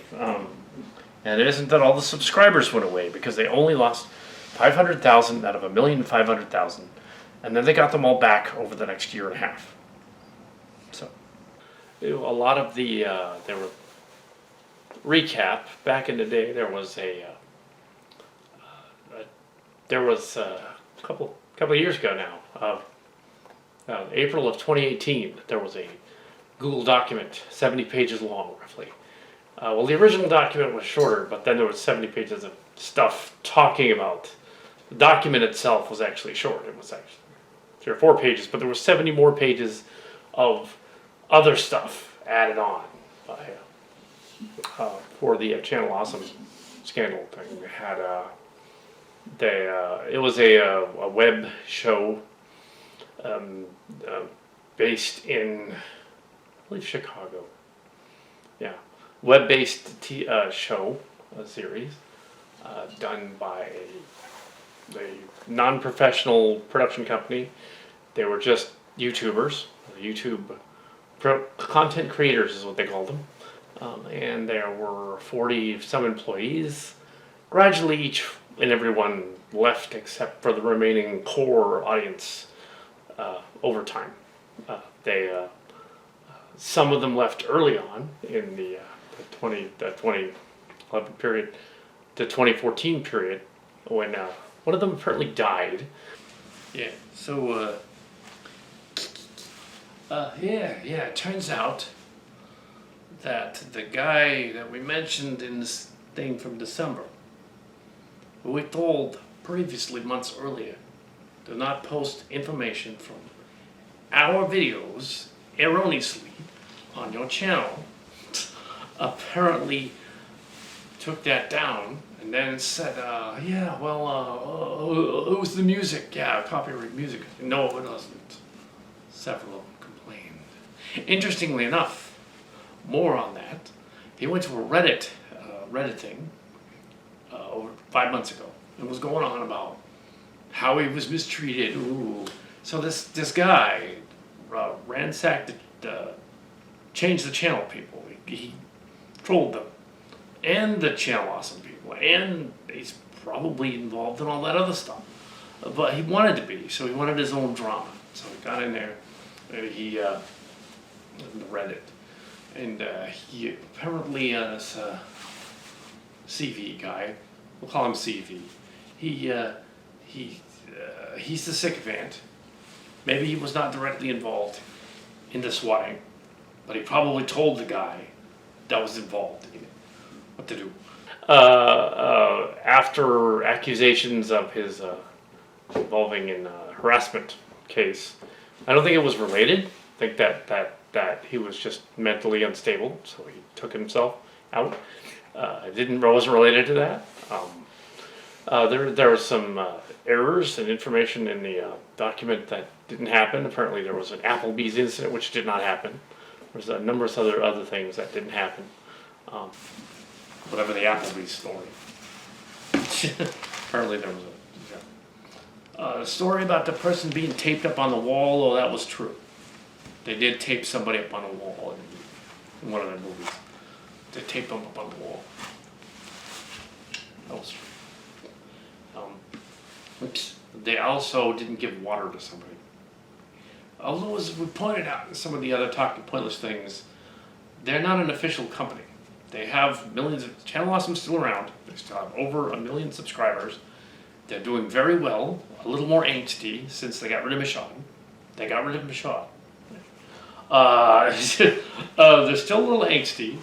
And it isn't that all the subscribers went away, because they only lost 500,000 out of 1,500,000. And then they got them all back over the next year and a half. So a lot of the there were recap back in the day. There was a couple of years ago now, April of 2018. There was a Google document, 70 pages long, roughly. Well, the original document was shorter, but then there was 70 pages of stuff talking about. The document itself was actually short. It was actually 3 or 4 pages, but there were 70 more pages of other stuff added on by, for the Channel Awesome scandal thing. It was a web show based in, I believe, Chicago. Yeah, web-based show, a series done by a non-professional production company. They were just YouTubers, YouTube content creators is what they called them. And there were 40 some employees. Gradually each and everyone left except for the remaining core audience over time. Some of them left early on in the 2011 period to 2014 period, when one of them apparently died. Yeah, so it turns out that the guy that we mentioned in this thing from December, who we told previously months earlier, do not post information from our videos erroneously on your channel, apparently took that down and then said, it was the music. Yeah, copyright music. No, it wasn't. Several of them complained. Interestingly enough, more on that, he went to a Redditing over 5 months ago and was going on about how he was mistreated. Ooh. So this guy ransacked, changed the channel people. He trolled them, and the Channel Awesome people, and he's probably involved in all that other stuff. But he wanted to be, so he wanted his own drama. So he got in there, and he Reddit, and he apparently this CV guy, we'll call him CV. He's the sycophant. Maybe he was not directly involved in the swatting, but he probably told the guy that was involved in it what to do. After accusations of his involving in a harassment case, I don't think it was related. I think that he was just mentally unstable, so he took himself out. It wasn't related to that. There were some errors and information in the document that didn't happen. Apparently there was an Applebee's incident which did not happen. There's a number of other things that didn't happen. Whatever the Applebee's story. Apparently there was a story about the person being taped up on the wall. Oh, that was true. They did tape somebody up on the wall in one of their movies. They taped them up on the wall. That was true. They also didn't give water to somebody. Although, as we pointed out in some of the other Talking Pointless things, they're not an official company. They have millions of... Channel Awesome's still around. They still have over 1 million subscribers. They're doing very well. A little more angsty since they got rid of Michonne. They're still a little angsty.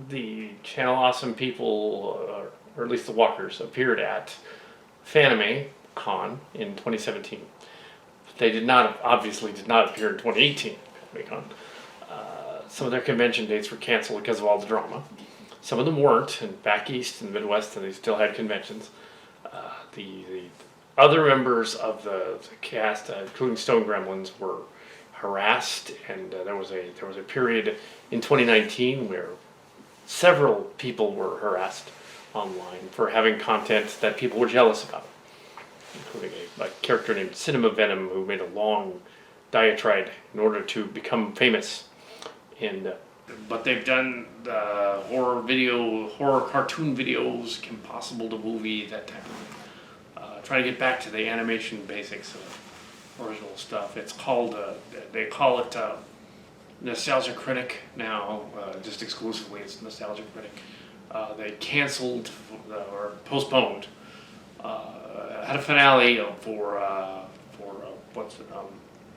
The Channel Awesome people, or at least the Walkers, appeared at Fanime Con in 2017. They obviously did not appear in 2018 Con. Some of their convention dates were canceled because of all the drama. Some of them weren't, and back east in the Midwest, and they still had conventions. The other members of the cast, including Stone Gremlins, were harassed, and there was a period in 2019 where several people were harassed online for having content that people were jealous about, including a character named Cinema Venom who made a long diatribe in order to become famous. And but they've done horror cartoon videos, Kim Possible the movie, that type of thing. Trying to get back to the animation basics of original stuff. It's called they call it Nostalgia Critic now, just exclusively. It's Nostalgia Critic. They canceled or postponed. Had a finale for what's it?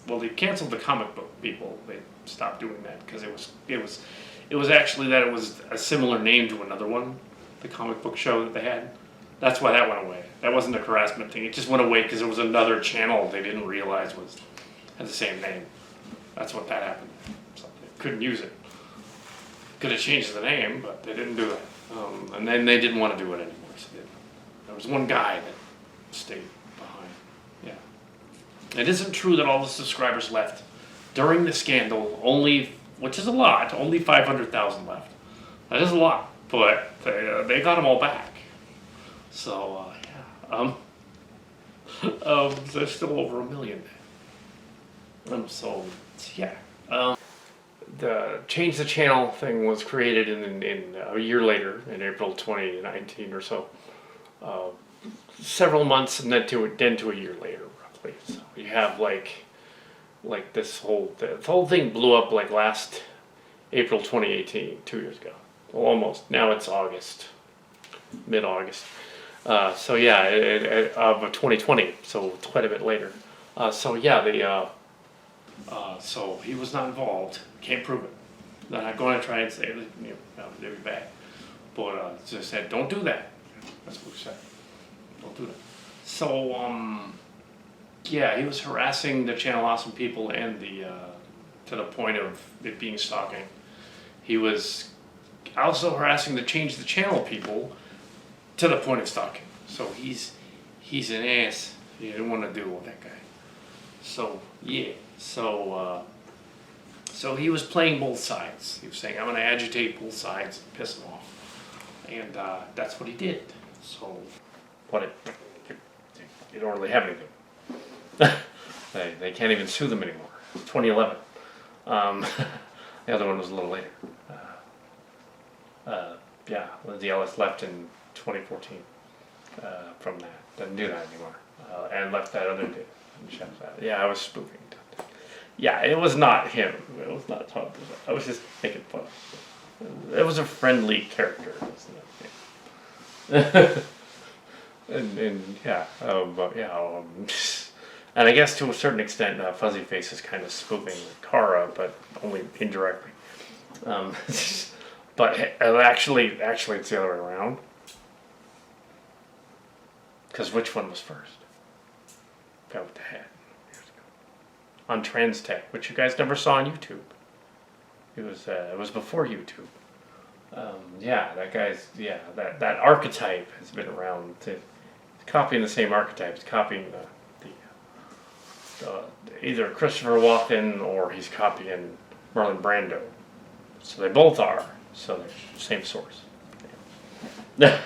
Well, they canceled the comic book people. They stopped doing that because it was actually that it was a similar name to another one, the comic book show that they had. That's why that went away. That wasn't a harassment thing. It just went away because it was another channel they didn't realize had the same name. That's what that happened. So they couldn't use it. Could have changed the name, but they didn't do it. And then they didn't want to do it anymore. So there was one guy that stayed behind. Yeah. It isn't true that all the subscribers left during the scandal. Which is a lot. Only 500,000 left. That is a lot, but they got them all back. So there's still over 1 million. So yeah. The change the channel thing was created in a year later, in April 2019 or so. Several months, and then to a year later, roughly. So you have like the whole thing blew up like last April 2018, 2 years ago. Well, almost. Now it's August, mid-August. So yeah, of 2020. So it's quite a bit later. So yeah, so he was not involved. Can't prove it. They're not going to try and say they'll be back. But just said, don't do that. That's what we said. Don't do that. So yeah, he was harassing the Channel Awesome people and to the point of it being stalking. He was also harassing the Change the Channel people to the point of stalking. So he's an ass. You didn't want to deal with that guy. So yeah. So he was playing both sides. He was saying, I'm going to agitate both sides and piss them off. And that's what he did. So you don't really have anything. They can't even sue them anymore. It's 2011. The other one was a little later. Yeah, Lindsay Ellis left in 2014 from that. Doesn't do that anymore. And left that other dude. Yeah, I was spoofing. Yeah, it was not him. It was not Tom. I was just making fun. It was a friendly character. and yeah, but yeah. And I guess to a certain extent, Fuzzy Face is kind of spoofing Kara, but only indirectly. But actually, it's the other way around. Because which one was first? Guy with the hat. On Trans Tech, which you guys never saw on YouTube. It was before YouTube. Yeah, that guy's that archetype has been around. It's copying the same archetype. It's copying either Christopher Walken or he's copying Marlon Brando. So they both are. So they're the same source. Yeah.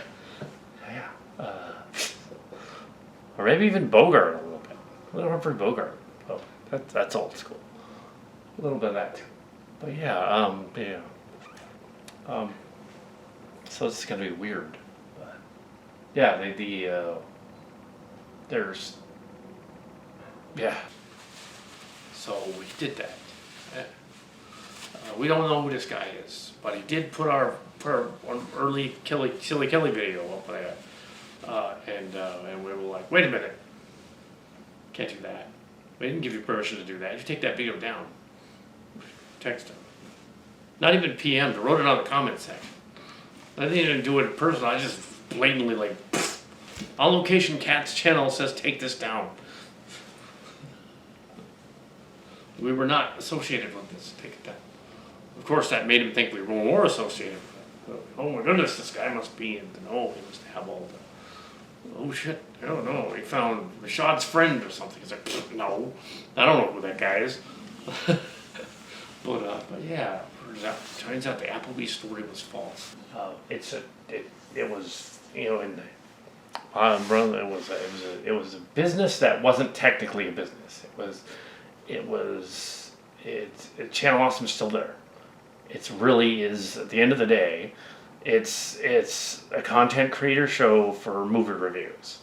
Or maybe even Bogart a little bit. A little Humphrey Bogart. Oh, that's old school. A little bit of that too. But yeah, so this is gonna be weird. But yeah, there's So we did that. We don't know who this guy is, but he did put our early Silly Kelly video up there, and we were like, wait a minute, can't do that. We didn't give you permission to do that. You take that video down. Text him. Not even PM'd. I wrote it on the comment section. I didn't even do it in person. I just blatantly like, On Location Cat's channel says take this down. We were not associated with this. Take it down. Of course, that made him think we were more associated with it. Oh my goodness, this guy must be in the know. He must have all oh shit, I don't know. We found Rashad's friend or something. He's like, no, I don't know who that guy is. But yeah, turns out the Applebee story was false. It was, you know, in the brother, it was a business that wasn't technically a business. Channel Awesome's still there. It's really is, at the end of the day, it's a content creator show for movie reviews,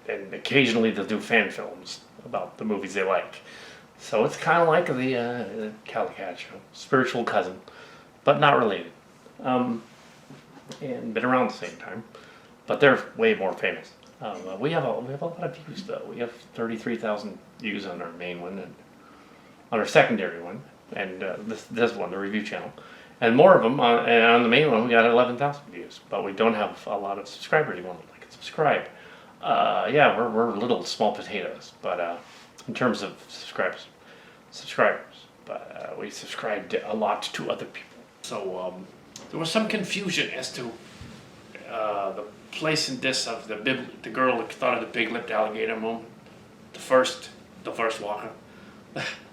and occasionally they'll do fan films about the movies they like. So it's kind of like the Kal Kat show, spiritual cousin, but not related, and been around the same time, but they're way more famous. We have a lot of views though. We have 33,000 views on our main one and on our secondary one, and this one, the review channel, and more of them on the main one. We got 11,000 views, but we don't have a lot of subscribers. You want to like and subscribe? Yeah, we're little small potatoes, but in terms of subscribers, but we subscribed a lot to other people. So there was some confusion as to the place in this of the girl that thought of the big-lipped alligator moment, the first walker,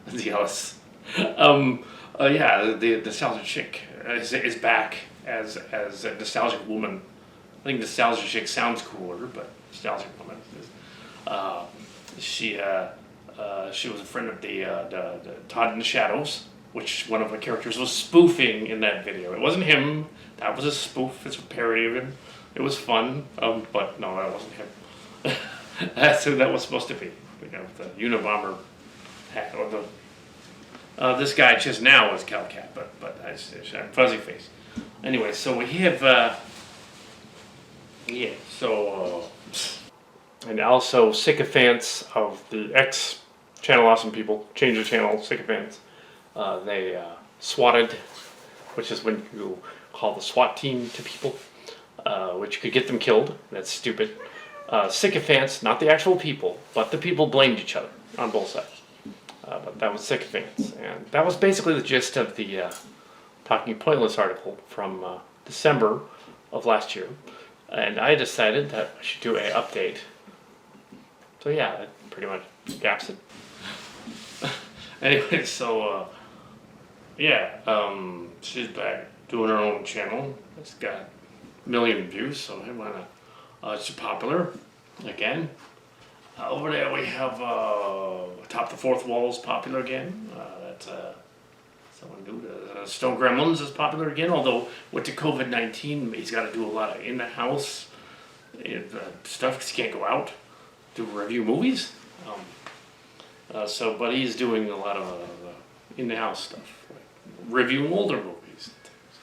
the Ellis. Yeah, the nostalgic chick is back as a nostalgic woman. I think nostalgic chick sounds cooler, but nostalgic woman is. She was a friend of the Todd in the Shadows, which one of the characters was spoofing in that video. It wasn't him. That was a spoof. It's a parody of him. It was fun, but no, that wasn't him. That's who that was supposed to be. You know, the Unabomber hat, or the this guy just now was Kal Kat, but I fuzzy face. Anyway, so we have and also sycophants of the Channel Awesome people, change the channel, sycophants. They swatted, which is when you call the SWAT team to people, which could get them killed. That's stupid. Sycophants, not the actual people, but the people blamed each other on both sides. But that was sycophants. And that was basically the gist of the Talking Pointless article from December of last year. And I decided that I should do an update. So yeah, that pretty much gaps it. Anyway, so she's back doing her own channel. It's got 1 million views, so hey, why not? It's popular again. Over there we have Top the Fourth Wall is popular again. That's someone new. Stone Gremlins is popular again, although with the COVID-19, he's got to do a lot of in-the-house stuff because he can't go out to review movies. But he's doing a lot of in-the-house stuff, like reviewing older movies, and things.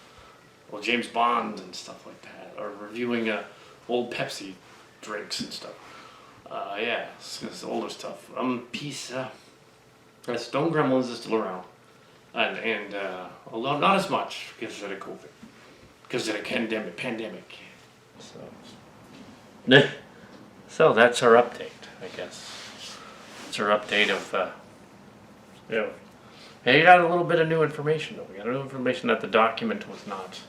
Well, James Bond and stuff like that, or reviewing old Pepsi drinks and stuff. It's older stuff. Stone Gremlins is still around, and although not as much because of the COVID, because of the pandemic. So that's our update, I guess. It's our update of, Hey, you got a little bit of new information, though. We got new information that the document was not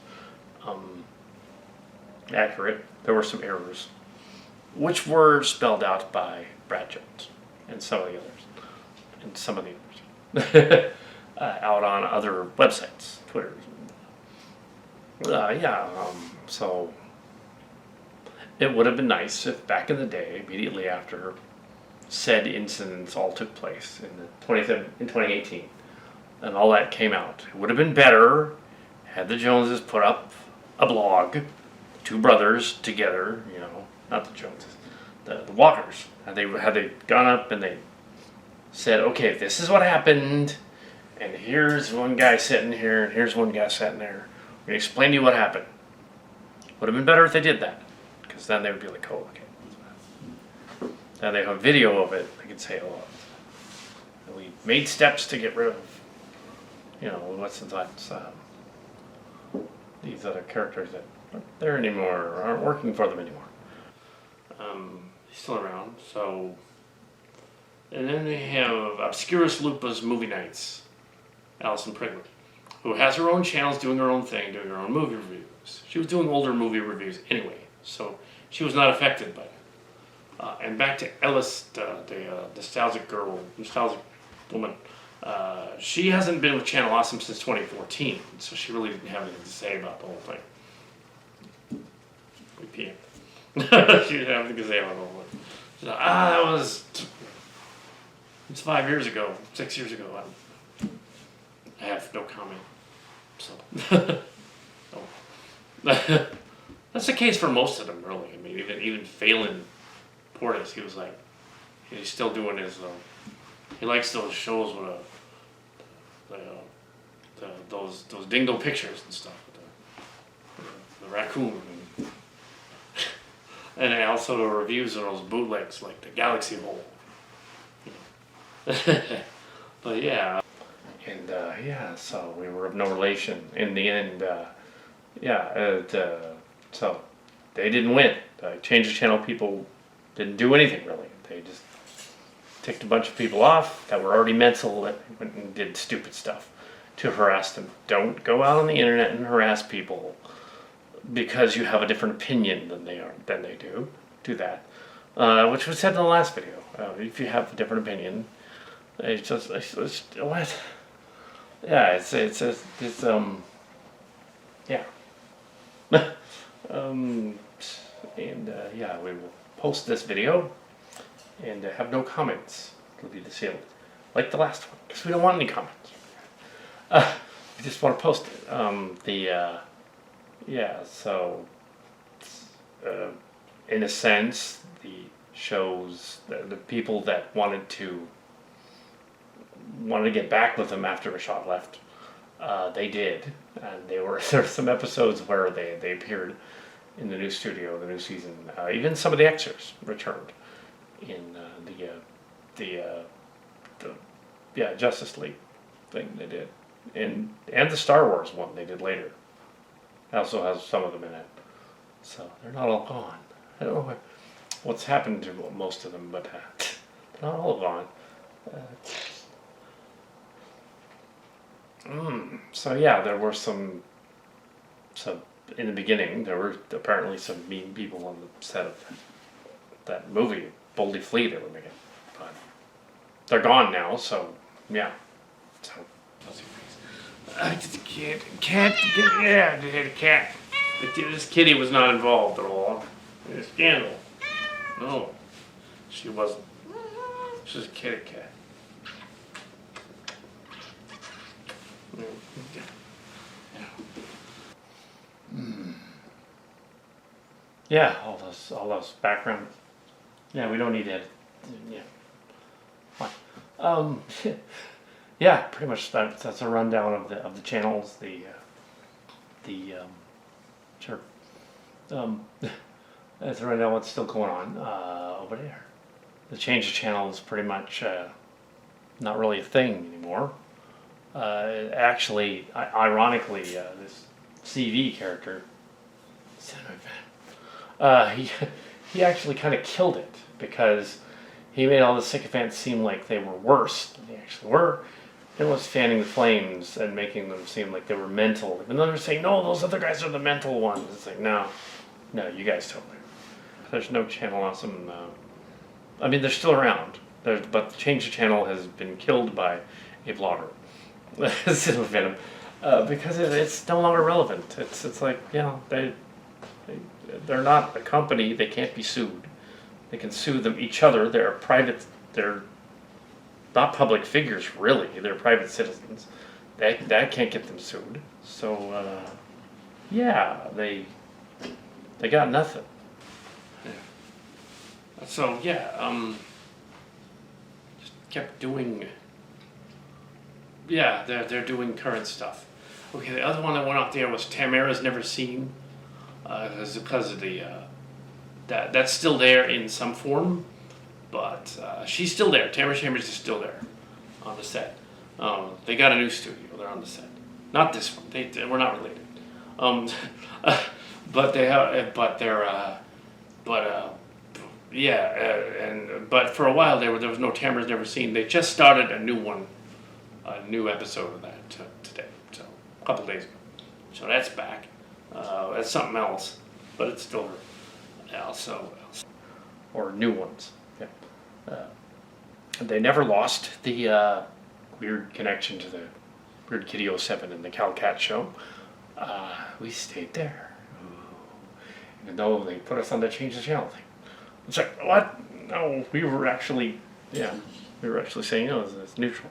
accurate. There were some errors, which were spelled out by Brad Jones and some of the others, out on other websites, Twitter. So it would have been nice if back in the day, immediately after said incidents all took place in 2018, and all that came out. It would have been better had the Joneses put up a blog, two brothers together, not the Joneses, the Walkers. Had they gone up and they said, okay, this is what happened, and here's one guy sitting here, and here's one guy sitting there. We're going to explain to you what happened. Would have been better if they did that, because then they would be like, oh, okay. Now they have a video of it. They could say, oh, we made steps to get rid of, these other characters that aren't there anymore, or aren't working for them anymore. He's still around, so. And then we have Obscurus Lupa's Movie Nights, Alison Prigley, who has her own channels, doing her own thing, doing her own movie reviews. She was doing older movie reviews anyway, so she was not affected by it. And back to Ellis, the nostalgic woman. She hasn't been with Channel Awesome since 2014, so she really didn't have anything to say about the whole thing. We peeing. She didn't have anything to say about the whole thing. She's like, that was... It's 5 years ago, 6 years ago. I have no comment. So... That's the case for most of them, really. I mean, even Phelan Portis, he was like... He's still doing his... he likes those shows with those dingo pictures and stuff. The raccoon. And also the reviews of those bootlegs, like the Galaxy Bowl. But yeah. And so we were of no relation in the end. So they didn't win. Change the Channel people didn't do anything really. They just ticked a bunch of people off that were already mental that went and did stupid stuff to harass them. Don't go out on the internet and harass people because you have a different opinion than they do. Do that, which was said in the last video. If you have a different opinion, it's what? Yeah, it's yeah. We will post this video and have no comments. It'll be disabled, like the last one, because we don't want any comments. We just want to post it. In a sense, the shows, the people that wanted to get back with them after Rashad left, they did, and there were some episodes where they appeared in the new studio, the new season. Even some of the extras returned in the Justice League thing they did, and the Star Wars one they did later. It also has some of them in it, so they're not all gone. I don't know what's happened to most of them, but they're not all gone. So yeah, there were some in the beginning. There were apparently some mean people on the set of that movie, Boldly Flee, they were making, but they're gone now. So yeah. So I just can't get the cat. This kitty was not involved at all in a scandal. No, she wasn't. She's a kitty cat. Yeah, all those backgrounds. Yeah, we don't need to. Yeah. Fine. Yeah, pretty much that's a rundown of the channels. Sure. That's a rundown of what's still going on over there. The change of channel is pretty much not really a thing anymore. Actually, ironically, this CV character, he actually kind of killed it because he made all the sycophants seem like they were worse than they actually were. And was fanning the flames and making them seem like they were mental. Even though they were saying, no, those other guys are the mental ones. It's like, no, you guys totally. There's no Channel Awesome. I mean, they're still around. But the change of channel has been killed by a blogger. Venom. Because it's no longer relevant. It's like, they're not a company. They can't be sued. They can sue them each other. They're not public figures, really. They're private citizens. That can't get them sued. So, they got nothing. Yeah. So, just kept doing... Yeah, they're doing current stuff. Okay, the other one that went out there was Tamara's Never Seen. Because of the... that's still there in some form. But she's still there. Tamara Chambers is still there on the set. They got a new studio. They're on the set. Not this one. We're not related. But they have. But they're. But for a while there was no Tamara's Never Seen. They just started a new one, a new episode of that today. So a couple days ago. So that's back. That's something else, but it's still also. or new ones. Yeah. They never lost the weird connection to the Weird Kitty '07 and the Kal Kat show. We stayed there. Even though they put us on the change the channel thing. It's like, what? No, we were actually saying, no, it's neutral.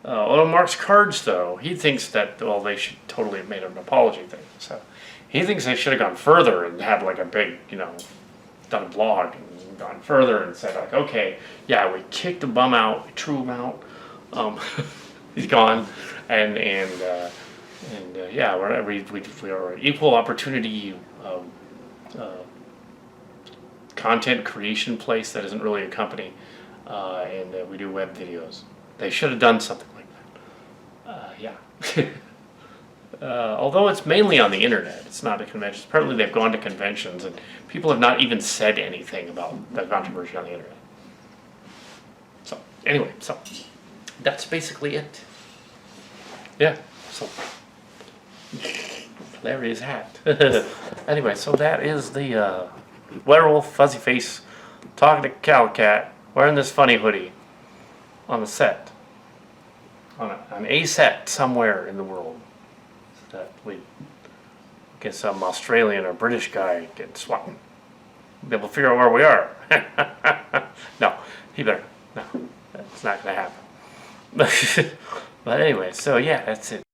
On Mark's cards, though, he thinks that, well, they should totally have made an apology thing. So he thinks they should have gone further and had like a big, done a blog and gone further and said like, okay, yeah, we kicked the bum out, we threw him out, he's gone, and yeah, we are an equal opportunity content creation place that isn't really a company, and we do web videos. They should have done something like that. Yeah. Although it's mainly on the internet, it's not a convention. Apparently they've gone to conventions and people have not even said anything about the controversy on the internet. So, anyway, that's basically it. Yeah, so Larry's hat. Anyway, so that is the werewolf fuzzy face talking to Kal Kat wearing this funny hoodie on the set, on a set somewhere in the world, so that we get some Australian or British guy get swatted, be able to figure out where we are. No, no, it's not gonna happen. But anyway, so yeah, that's it.